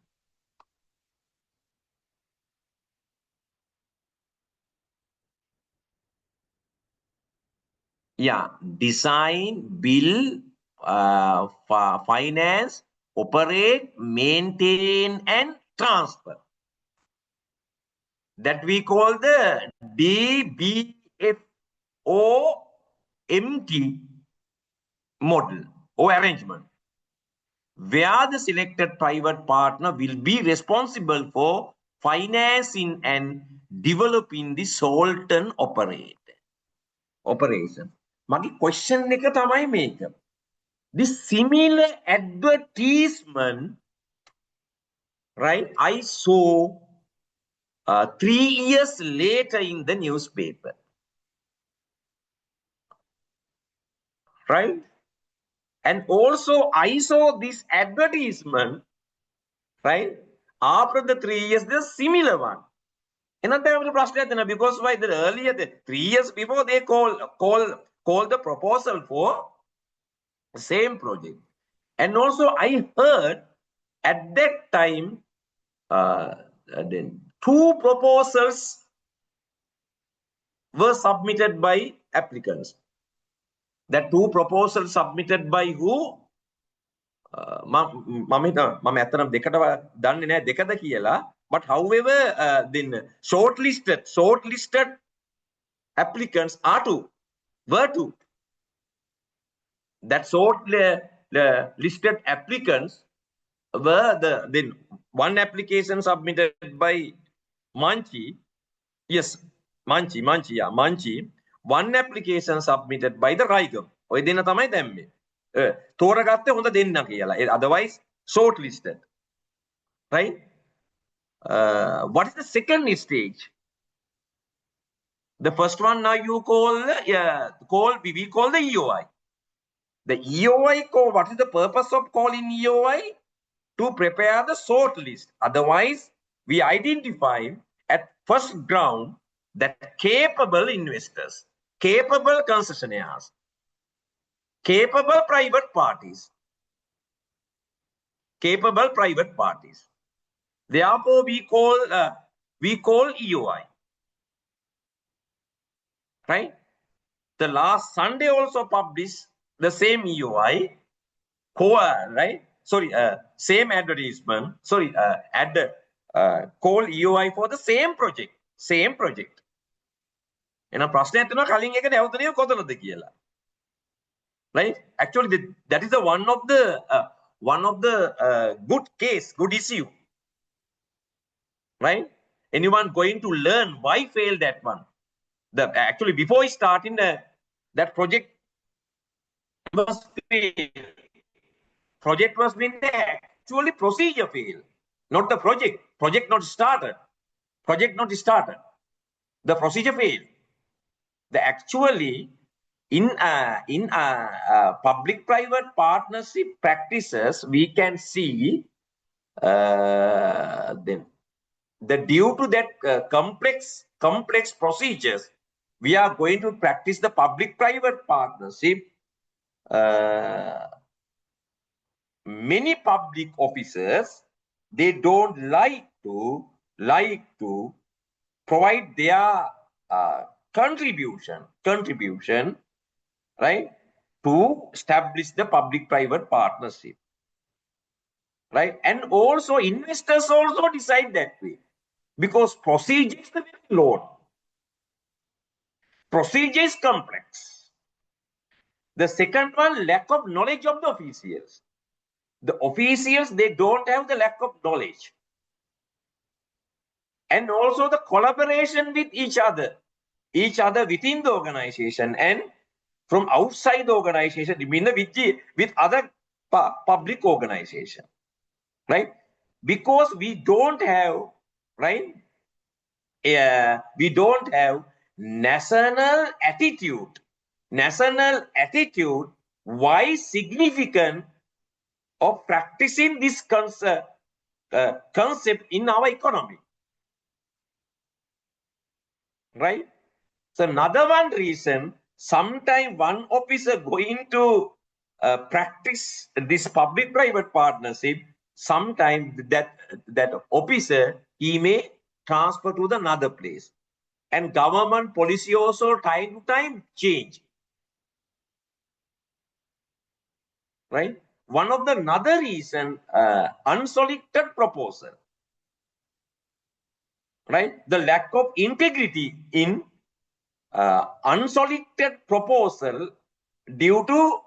Yeah, design, build, finance, operate, maintain, and transfer. That we call the DBFOMT model or arrangement, where the selected private partner will be responsible for financing and developing the Sultan operation. මගේ question එක තමයි මේක. This similar advertisement, right, I saw 3 years later in the newspaper, right? And also I saw this advertisement, right, after the 3 years, the similar one. Because why the earlier, the 3 years before, they call the proposal for the same project. And also I heard at that time, then 2 proposals were submitted by applicants. The 2 proposals submitted by who? මම ඇත්තනම් දෙකටව දන්නේ නැහැ දෙකද කියලා, but however then shortlisted applicants were two. That listed applicants were then one application submitted by Manchi. Yes, Manchi. One application submitted by the Raigam. ඔය දෙන්න තමයි දැම්මේ. තෝරගත්තේ හොඳ දෙන්න කියලා. Otherwise shortlisted. Right? What is the second stage? The first one now you we call the EOI. The EOI call, what is the purpose of calling EOI? To prepare the short list. Otherwise, we identify at first ground that capable investors, capable concessionaires, capable private parties. Therefore, we call EOI. Right? The last Sunday also published the same EOI, right? Sorry, same advertisement. Sorry, call EOI for the same project. එහෙනම් ප්‍රශ්නයක් තියෙනවා කලින් එක නැවතුනේ කොතනද කියලා. Right? Actually, that is one of the good issue. Right? Anyone going to learn why fail that one? Actually, before starting that project was failed. Project was been there. Actually, procedure failed, not the project. Project not started. The procedure failed. Actually, in public-private partnership practices, we can see then due to that complex procedures, we are going to practice the public-private partnership. Many public officers, they don't like to provide their contribution, right, to establish the public-private partnership, right? And also investors also decide that way, because procedure is very long. Procedure is complex. The second one, lack of knowledge of the officials. The officials, they don't have the lack of knowledge. And also the collaboration with each other within the organization and from outside the organization, with other public organization, right? Because we don't have, right? We don't have national attitude. Why significant of practicing this concept in our economy, right? So another one reason, sometime one officer going to practice this public-private partnership, sometime that officer, he may transfer to another place, and government policy also time to time change, right? One of the another reason, unsolicited proposal, right? The lack of integrity in unsolicited proposal due to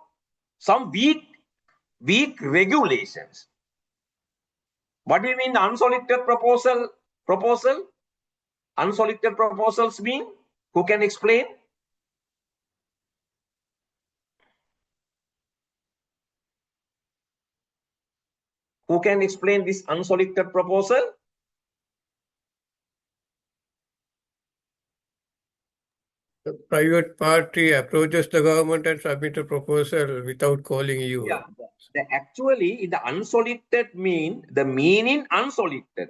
some weak regulations. What do you mean unsolicited proposal? Unsolicited proposals mean? Who can explain? Who can explain this unsolicited proposal? The private party approaches the government and submit a proposal without calling you. Yeah. Actually, the unsolicited the meaning unsolicited.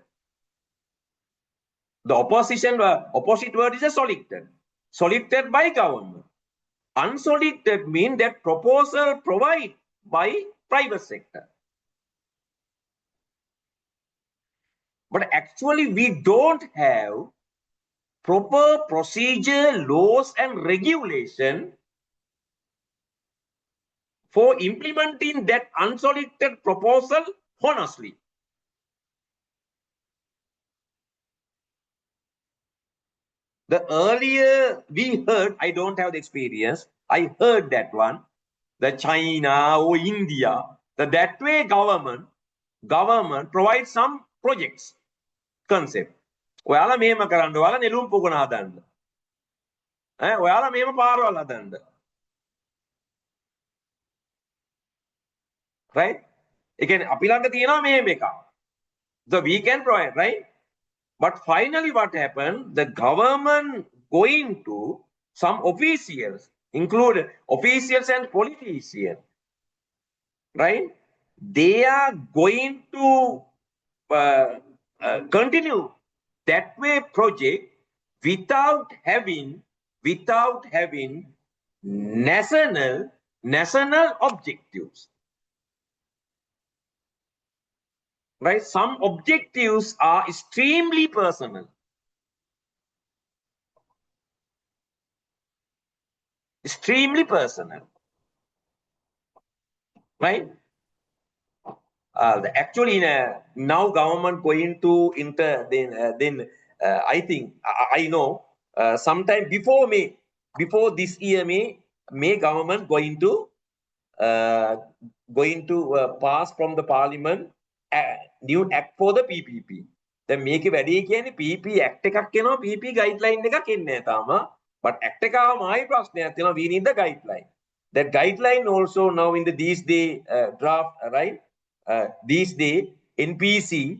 The opposite word is a solicited. Solicited by government. Unsolicited means that proposal provided by private sector. But actually, we don't have proper procedure, laws, and regulation for implementing that unsolicited proposal honestly. The earlier we heard, I don't have the experience, I heard that one, the China or India, that way government provides some projects, concept. ඔයාලා මෙහෙම කරන්න, ඔයාලා නෙළුම් පොකුණ හදන්න. ඔයාලා මෙහෙම පාරවල් හදන්න. Right? ඒ කියන්නේ අපි ළඟ තියෙනවා මෙහෙම එකක්. So we can provide, right? But finally what happened, the government going to some officials, include officials and politicians, right? They are going to continue that way project without having national objectives. Right? Some objectives are extremely personal. Extremely personal. Right? Actually, now government going to I think, I know, sometime before May, before this year May government going to pass from the parliament new act for the PPP. The make වැඩි කියන්නේ PP act එකක් එනවා, PP guideline එකක් එන්නේ තාම. But act එක ආවමයි ප්‍රශ්නයක් තියෙනවා, we need the guideline. That guideline also now in these day draft, right? These day NPC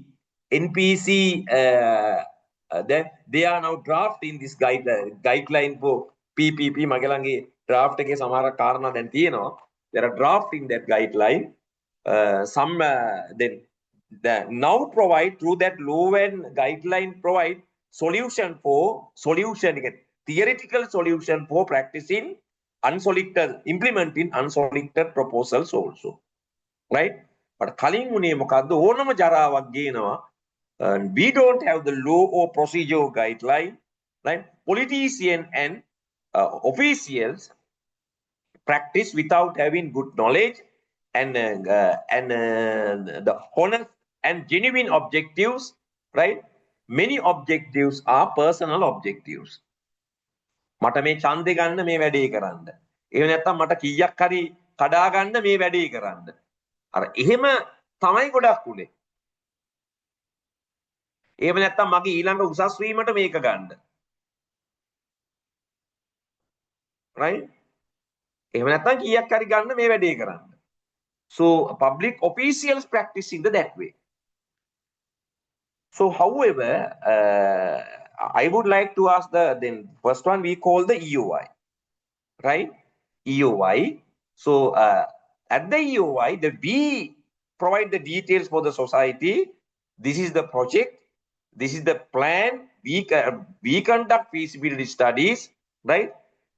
they are now drafting this guideline for PPP. මගේ ළඟේ draft එකේ සමහර කාරණා දැන් තියෙනවා. They are drafting that guideline. Then now provide through that law and guideline provide theoretical solution for practicing implementing unsolicited proposals also, right? But කලින් උනේ මොකද්ද, ඕනම ජරාවක් ගේනවා, we don't have the law or procedure guideline, right? Politicians and officials practice without having good knowledge and the honest and genuine objectives, right? Many objectives are personal objectives. මට මේ ඡන්දේ ගන්න මේ වැඩේ කරන්න. එහෙම නැත්නම් මට කීයක් හරි කඩා ගන්න මේ වැඩේ කරන්න. අර එහෙම තමයි ගොඩක් උනේ. එහෙම නැත්නම් මගේ ඊළඟ උසස් වීමට මේක ගන්න. right? එහෙම නැත්නම් කීයක් හරි ගන්න මේ වැඩේ කරන්න. So public officials practicing that way. So however, I would like to ask then first one we call the EOI, right? EOI. So at the EOI, we provide the details for the society. This is the project. This is the plan. We conduct feasibility studies, right?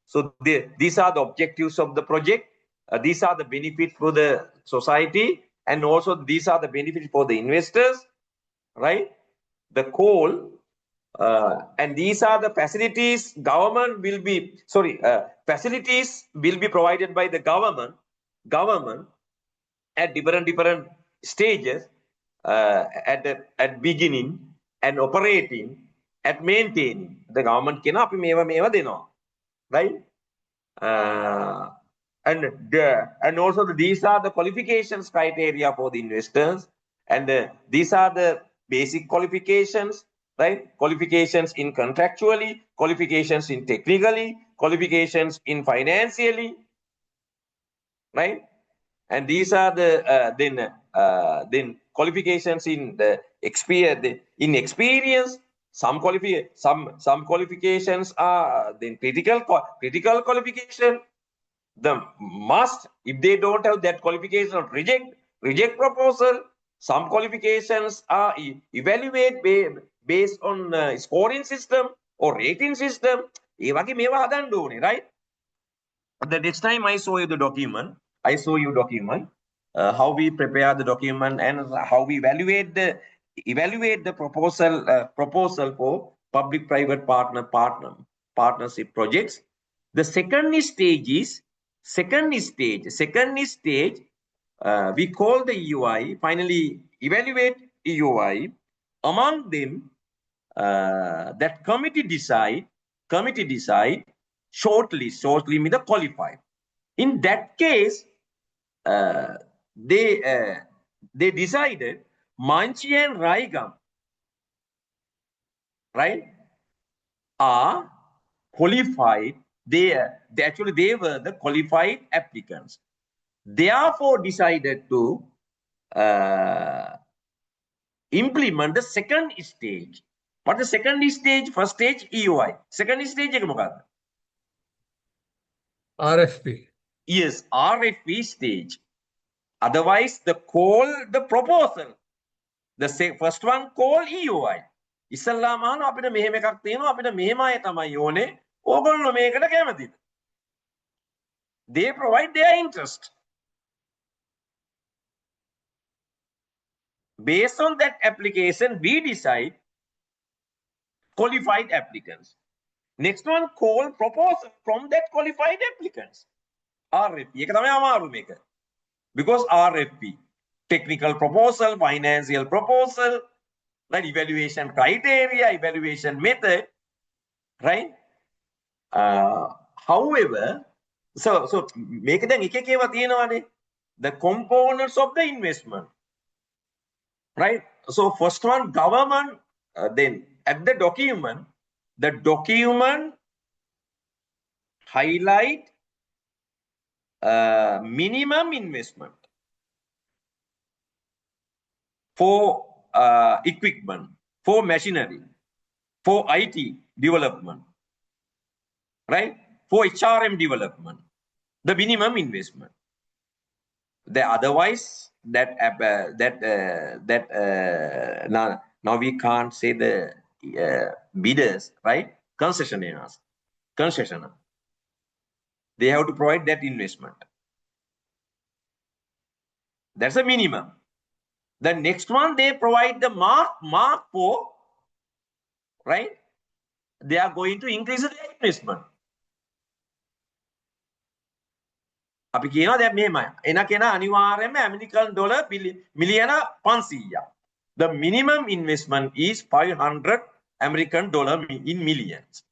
So these are the objectives of the project. These are the benefits for the society, and also these are the benefits for the investors, right? The coal, and these are the facilities facilities will be provided by the government at different stages, at beginning and operating, at maintaining. The government can අපි මේවා දෙනවා, right? And also these are the qualifications criteria for the investors, and these are the basic qualifications, right? Qualifications in contractually, qualifications in technically, qualifications in financially, right? And these are the then qualifications in the experience. Some qualifications are then critical qualification. The must, if they don't have that qualification, reject proposal. Some qualifications are evaluate based on scoring system or rating system. ඒ වගේ මේවා හදන්න ඕනේ, right? The next time I show you the document, how we prepare the document and how we evaluate the proposal for public-private partnership projects. The second stage, we call the EUI, finally evaluate EUI. Among them, that committee decide shortlist means the qualified. In that case, they decided Manchi and Raigam, right, are qualified. They were the qualified applicants. Therefore, decided to implement the second stage. What the second stage? First stage EUI. Second stage එක මොකක්ද? RFP. Yes, RFP stage. Otherwise, the proposal. The first one call EUI. ඉස්සල්ලාම අහන අපිට මෙහෙම එකක් තියෙනවා අපිට මෙහෙම අය තමයි ඕනේ. ඕගොල්ලෝ මේකට කැමතිද? They provide their interest. Based on that application, we decide qualified applicants. Next one, call proposal from that qualified applicants. RFP. ඒක තමයි අමාරු මේක. Because RFP, technical proposal, financial proposal, right? Evaluation criteria, evaluation method, right? However, so මේක දැන් එක එක ඒවා තියෙනවානේ. The components of the investment, right? So first one, government, then at the document highlight minimum investment for equipment, for machinery, for IT development, right? For HRM development, the minimum investment. Otherwise, now we can't say the bidders, right? Concessionaires. They have to provide that investment. That's a minimum. The next one, they provide the mark for, right? They are going to increase the investment. අපි කියනවා දැන් මෙහෙමයි. එන කෙනා අනිවාර්යයෙන්ම American dollar මිලියන 500ක්. The minimum investment is 500 American dollar in millions.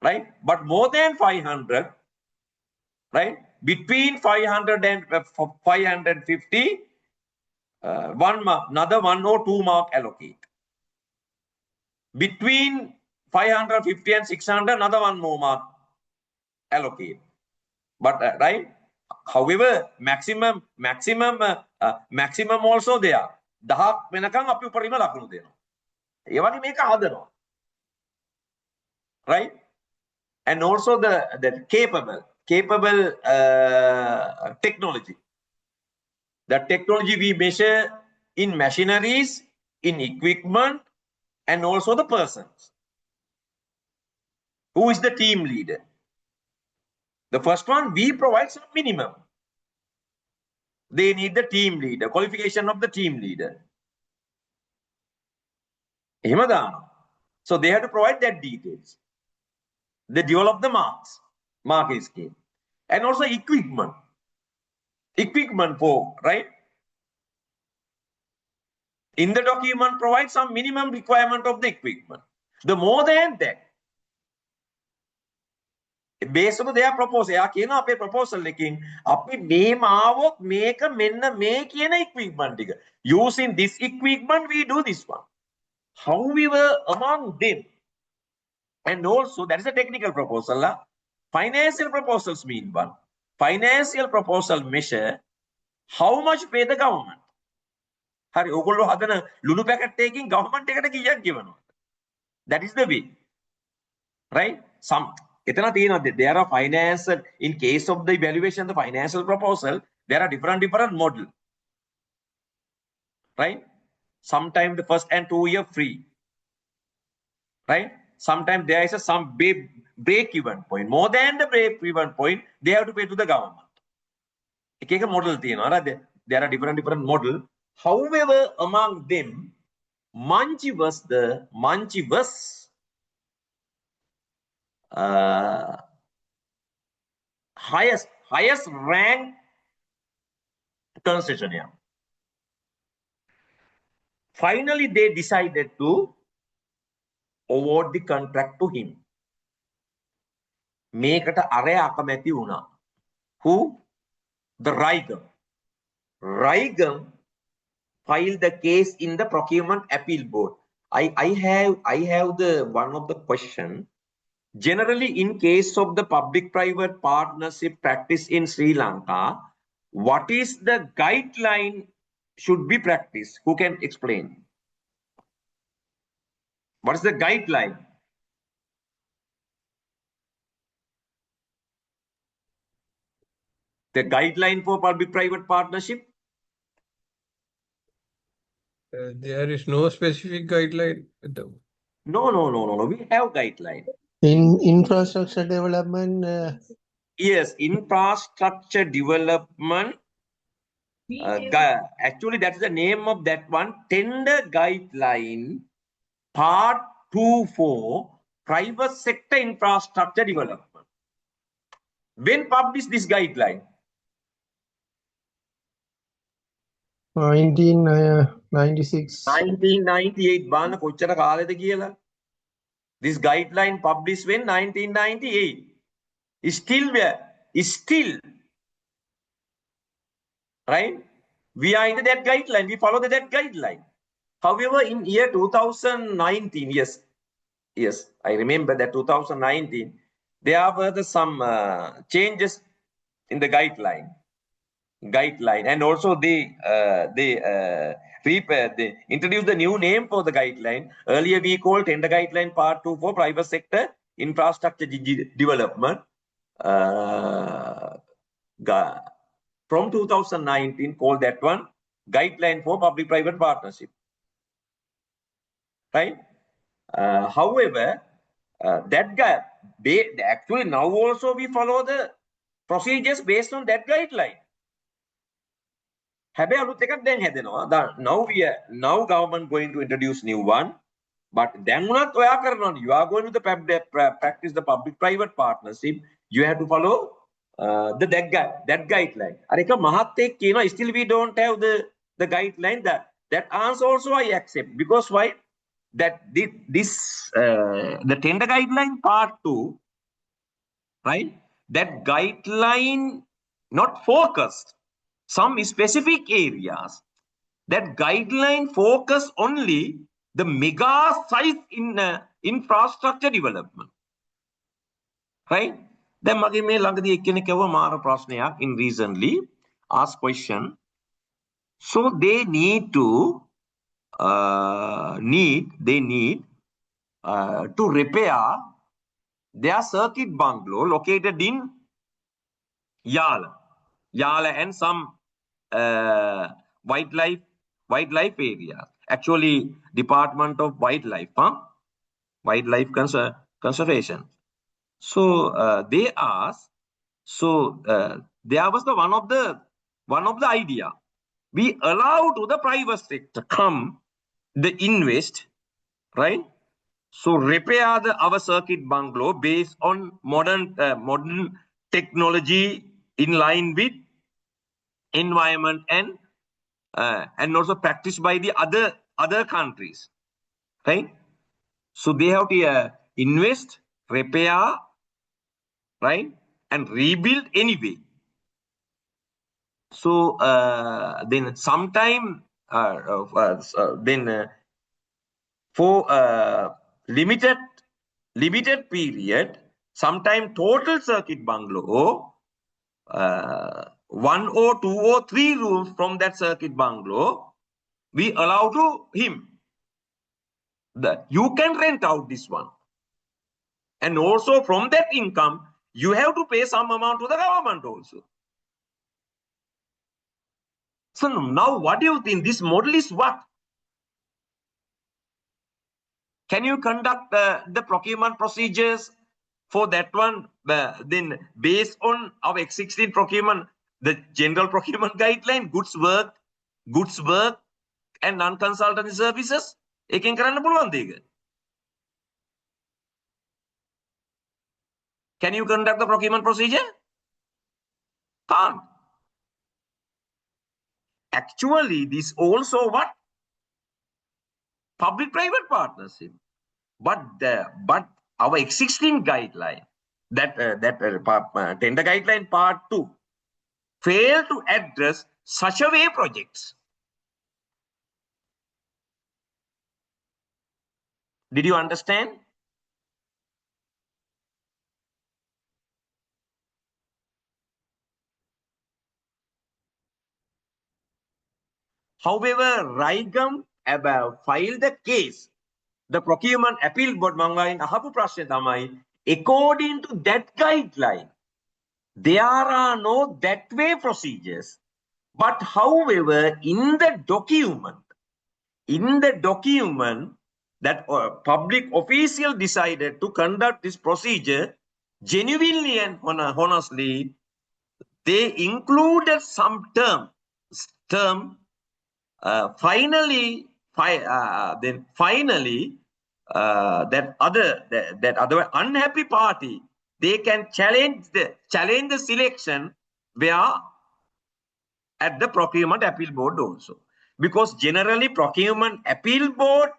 Right? But more than 500, right? Between 500 and 550, another 1 or 2 mark allocate. Between 550 and 600, another 1 more mark allocate. But right? However, maximum also there. 10ක් වෙනකන් අපි උපරිම ලකුණු දෙනවා. ඒ වගේ මේක හදනවා. Right? And also the capable technology. The technology we measure in machineries, in equipment, and also the persons. Who is the team leader? The first one, we provide some minimum. They need the team leader, qualification of the team leader. So they have to provide that details. They develop the marking scheme. And also equipment. Equipment for, right? In the document, provide some minimum requirement of the equipment. The more than that, based on their proposal, එයා කියනවා අපේ proposal එකකින් අපි මේම ආවොත් මේක මෙන්න මේ කියන equipment ටික. Using this equipment, we do this one. However, among them, and also that is a technical proposal. Financial proposals mean one. Financial proposal measure how much pay the government. හරි ඕගොල්ලෝ හදන ලුණු පැකට් එකකින් government එකට කීයක් ගෙවනවා? That is the way. Right? එතන තියෙනවා there are financial in case of the evaluation the financial proposal there are different model. Right? Sometimes the first and 2 year free. Right? Sometimes there is some break even point. More than the break even point, they have to pay to the government. Ek model තියෙනවා. There are different model. However, among them, Manchi was highest rank concessionaire. Finally, they decided to award the contract to him. මේකට අරය අකමැති වුණා. Who? The Raigam. Raigam filed the case in the procurement appeal board. I have the one of the question. Generally, in case of the public-private partnership practice in Sri Lanka, what is the guideline should be practiced? Who can explain? What is the guideline? The guideline for public-private partnership? There is no specific guideline. No. We have guideline. In infrastructure development. Yes, infrastructure development. Actually, that is the name of that one. Tender guideline, part 2.4, private sector infrastructure development. When published this guideline? 1996. 1998. බාන කොච්චර කාලෙද කියලා? This guideline published when 1998. Still right? We are in that guideline. We follow that guideline. However, in year 2019, yes, I remember that 2019, there were some changes in the guideline, and also they introduced the new name for the guideline. Earlier we called tender guideline part 2 for private sector infrastructure development. From 2019 called that one guideline for public-private partnership. Right? However, that guy, actually now also we follow the procedures based on that guideline. Now government going to introduce new one, but then you are going to practice the public-private partnership. You have to follow that guideline. Still we don't have the guideline. That answer also I accept, because why? That the tender guideline part 2, right? That guideline not focused some specific areas. That guideline focus only the mega size in infrastructure development. Right? Then මගේ මේ ළඟදී එක්කෙනෙක් කව මාර ප්‍රශ්නයක් in recently asked question. So they need to repair their circuit bungalow located in Yala and some wildlife area. Actually, Department of Wildlife Conservation. So they asked. So there was the one of the idea. We allow to the private sector come the invest, right? So repair our circuit bungalow based on modern technology in line with environment and also practiced by the other countries, right? So they have to invest, repair, right, and rebuild anyway. So then sometime for limited period, sometime total circuit bungalow, 1 or 2 or 3 rooms from that circuit bungalow we allow to him. You can rent out this one. And also from that income, you have to pay some amount to the government also. So now what do you think? This model is what? Can you conduct the procurement procedures for that one? Then based on our existing procurement, the general procurement guideline, goods work and non-consultancy services, එකෙන් කරන්න පුළුවන් දෙයක. Can you conduct the procurement procedure? Can't. Actually, this also what? Public-private partnership. But our existing guideline, tender guideline part 2, fail to address such a way projects. Did you understand? However, RIGAM filed the case. The procurement appeal board මං අහපු ප්‍රශ්නේ තමයි, according to that guideline, there are no that way procedures. But however, in the document that public official decided to conduct this procedure genuinely and honestly, they included some term finally that other unhappy party, they can challenge the selection where at the procurement appeal board also, because generally procurement appeal board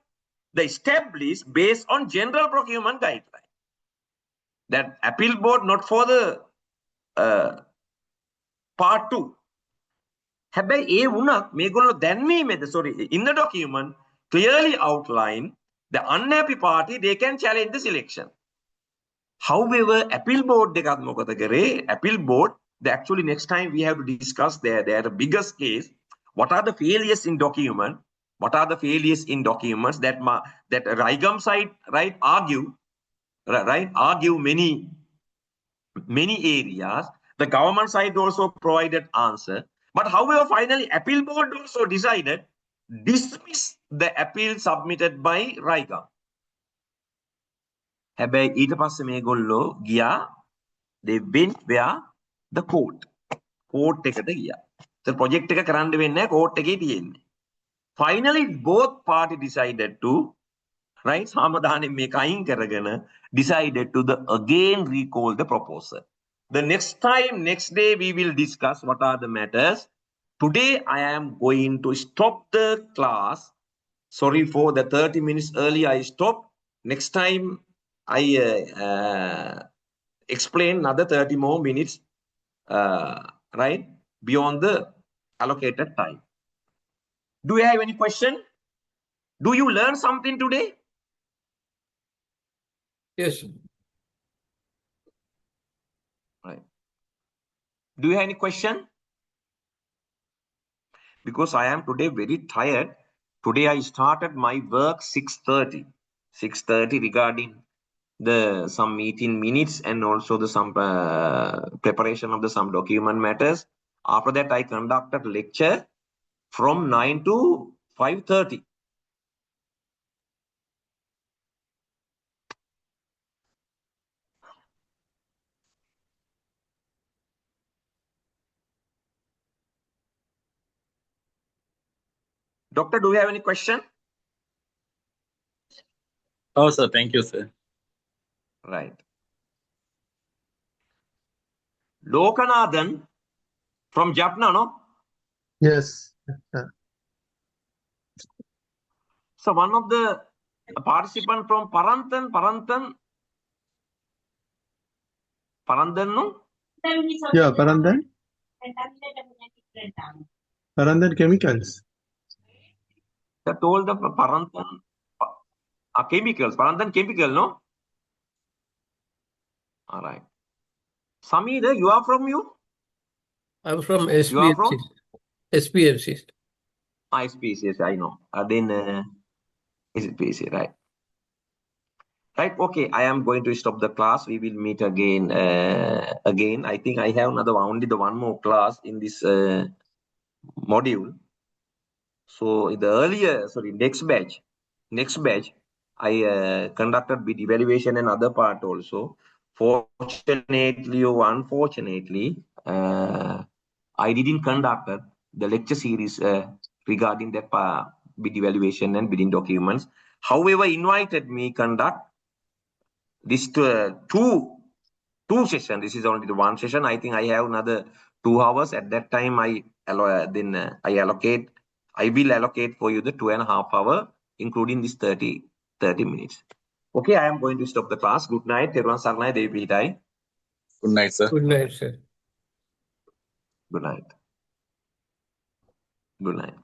they establish based on general procurement guideline. That appeal board not for the part 2. හැබැයි ඒ වුණත් මේගොල්ලෝ දැන්වීමේද in the document clearly outline the unhappy party, they can challenge the selection. However, appeal board දෙකත් මොකද කරේ? Appeal board, actually next time we have to discuss their the biggest case. What are the failures in document? What are the failures in documents that RIGAM side argue many areas. The government side also provided answer. But however, finally, appeal board also decided dismiss the appeal submitted by RIGAM. හැබැයි ඊට පස්සේ මේගොල්ලෝ ගියා, they went where the court එකට ගියා. ඒතර project එක කරන්න වෙන්නේ නැහැ, court එකේ තියෙන්නේ. Finally, both party decided to සාමදානෙන් මේක අයින් කරගෙන decided to again recall the proposal. The next day we will discuss what are the matters. Today I am going to stop the class. Sorry for the 30 minutes early I stopped. Next time I explain another 30 more minutes, beyond the allocated time. Do you have any question? Do you learn something today? Yes. Right. Do you have any question? Because I am today very tired. Today I started my work 6:30 regarding some meeting minutes and also some preparation of some document matters. After that I conducted lecture from 9 to 5:30. Doctor, do you have any question? Oh, sir. Thank you, sir. Right. Lokanathan from Jaffna, no? Yes. So one of the participant from Parantan, no? Yeah, Parandan Chemicals. They told the Parantan chemicals, Parantan chemical, no? All right. Samir, you are from you? I'm from You are from? SPFC. SPCS, I know. Then SPCS, right? Right. Okay. I am going to stop the class. We will meet again. Again, I think I have only the one more class in this module. So in the next batch, I conducted bid evaluation and other part also. Fortunately or unfortunately, I didn't conduct the lecture series regarding that bid evaluation and bidding documents. However, invited me conduct this two sessions. This is only the one session. I think I have another 2 hours. At that time, I will allocate for you the 2.5 hours, including this 30 minutes. Okay, I am going to stop the class. Good night. Teruwan saranai Devi Pitai. Good night, sir. Good night, sir. Good night. Good night.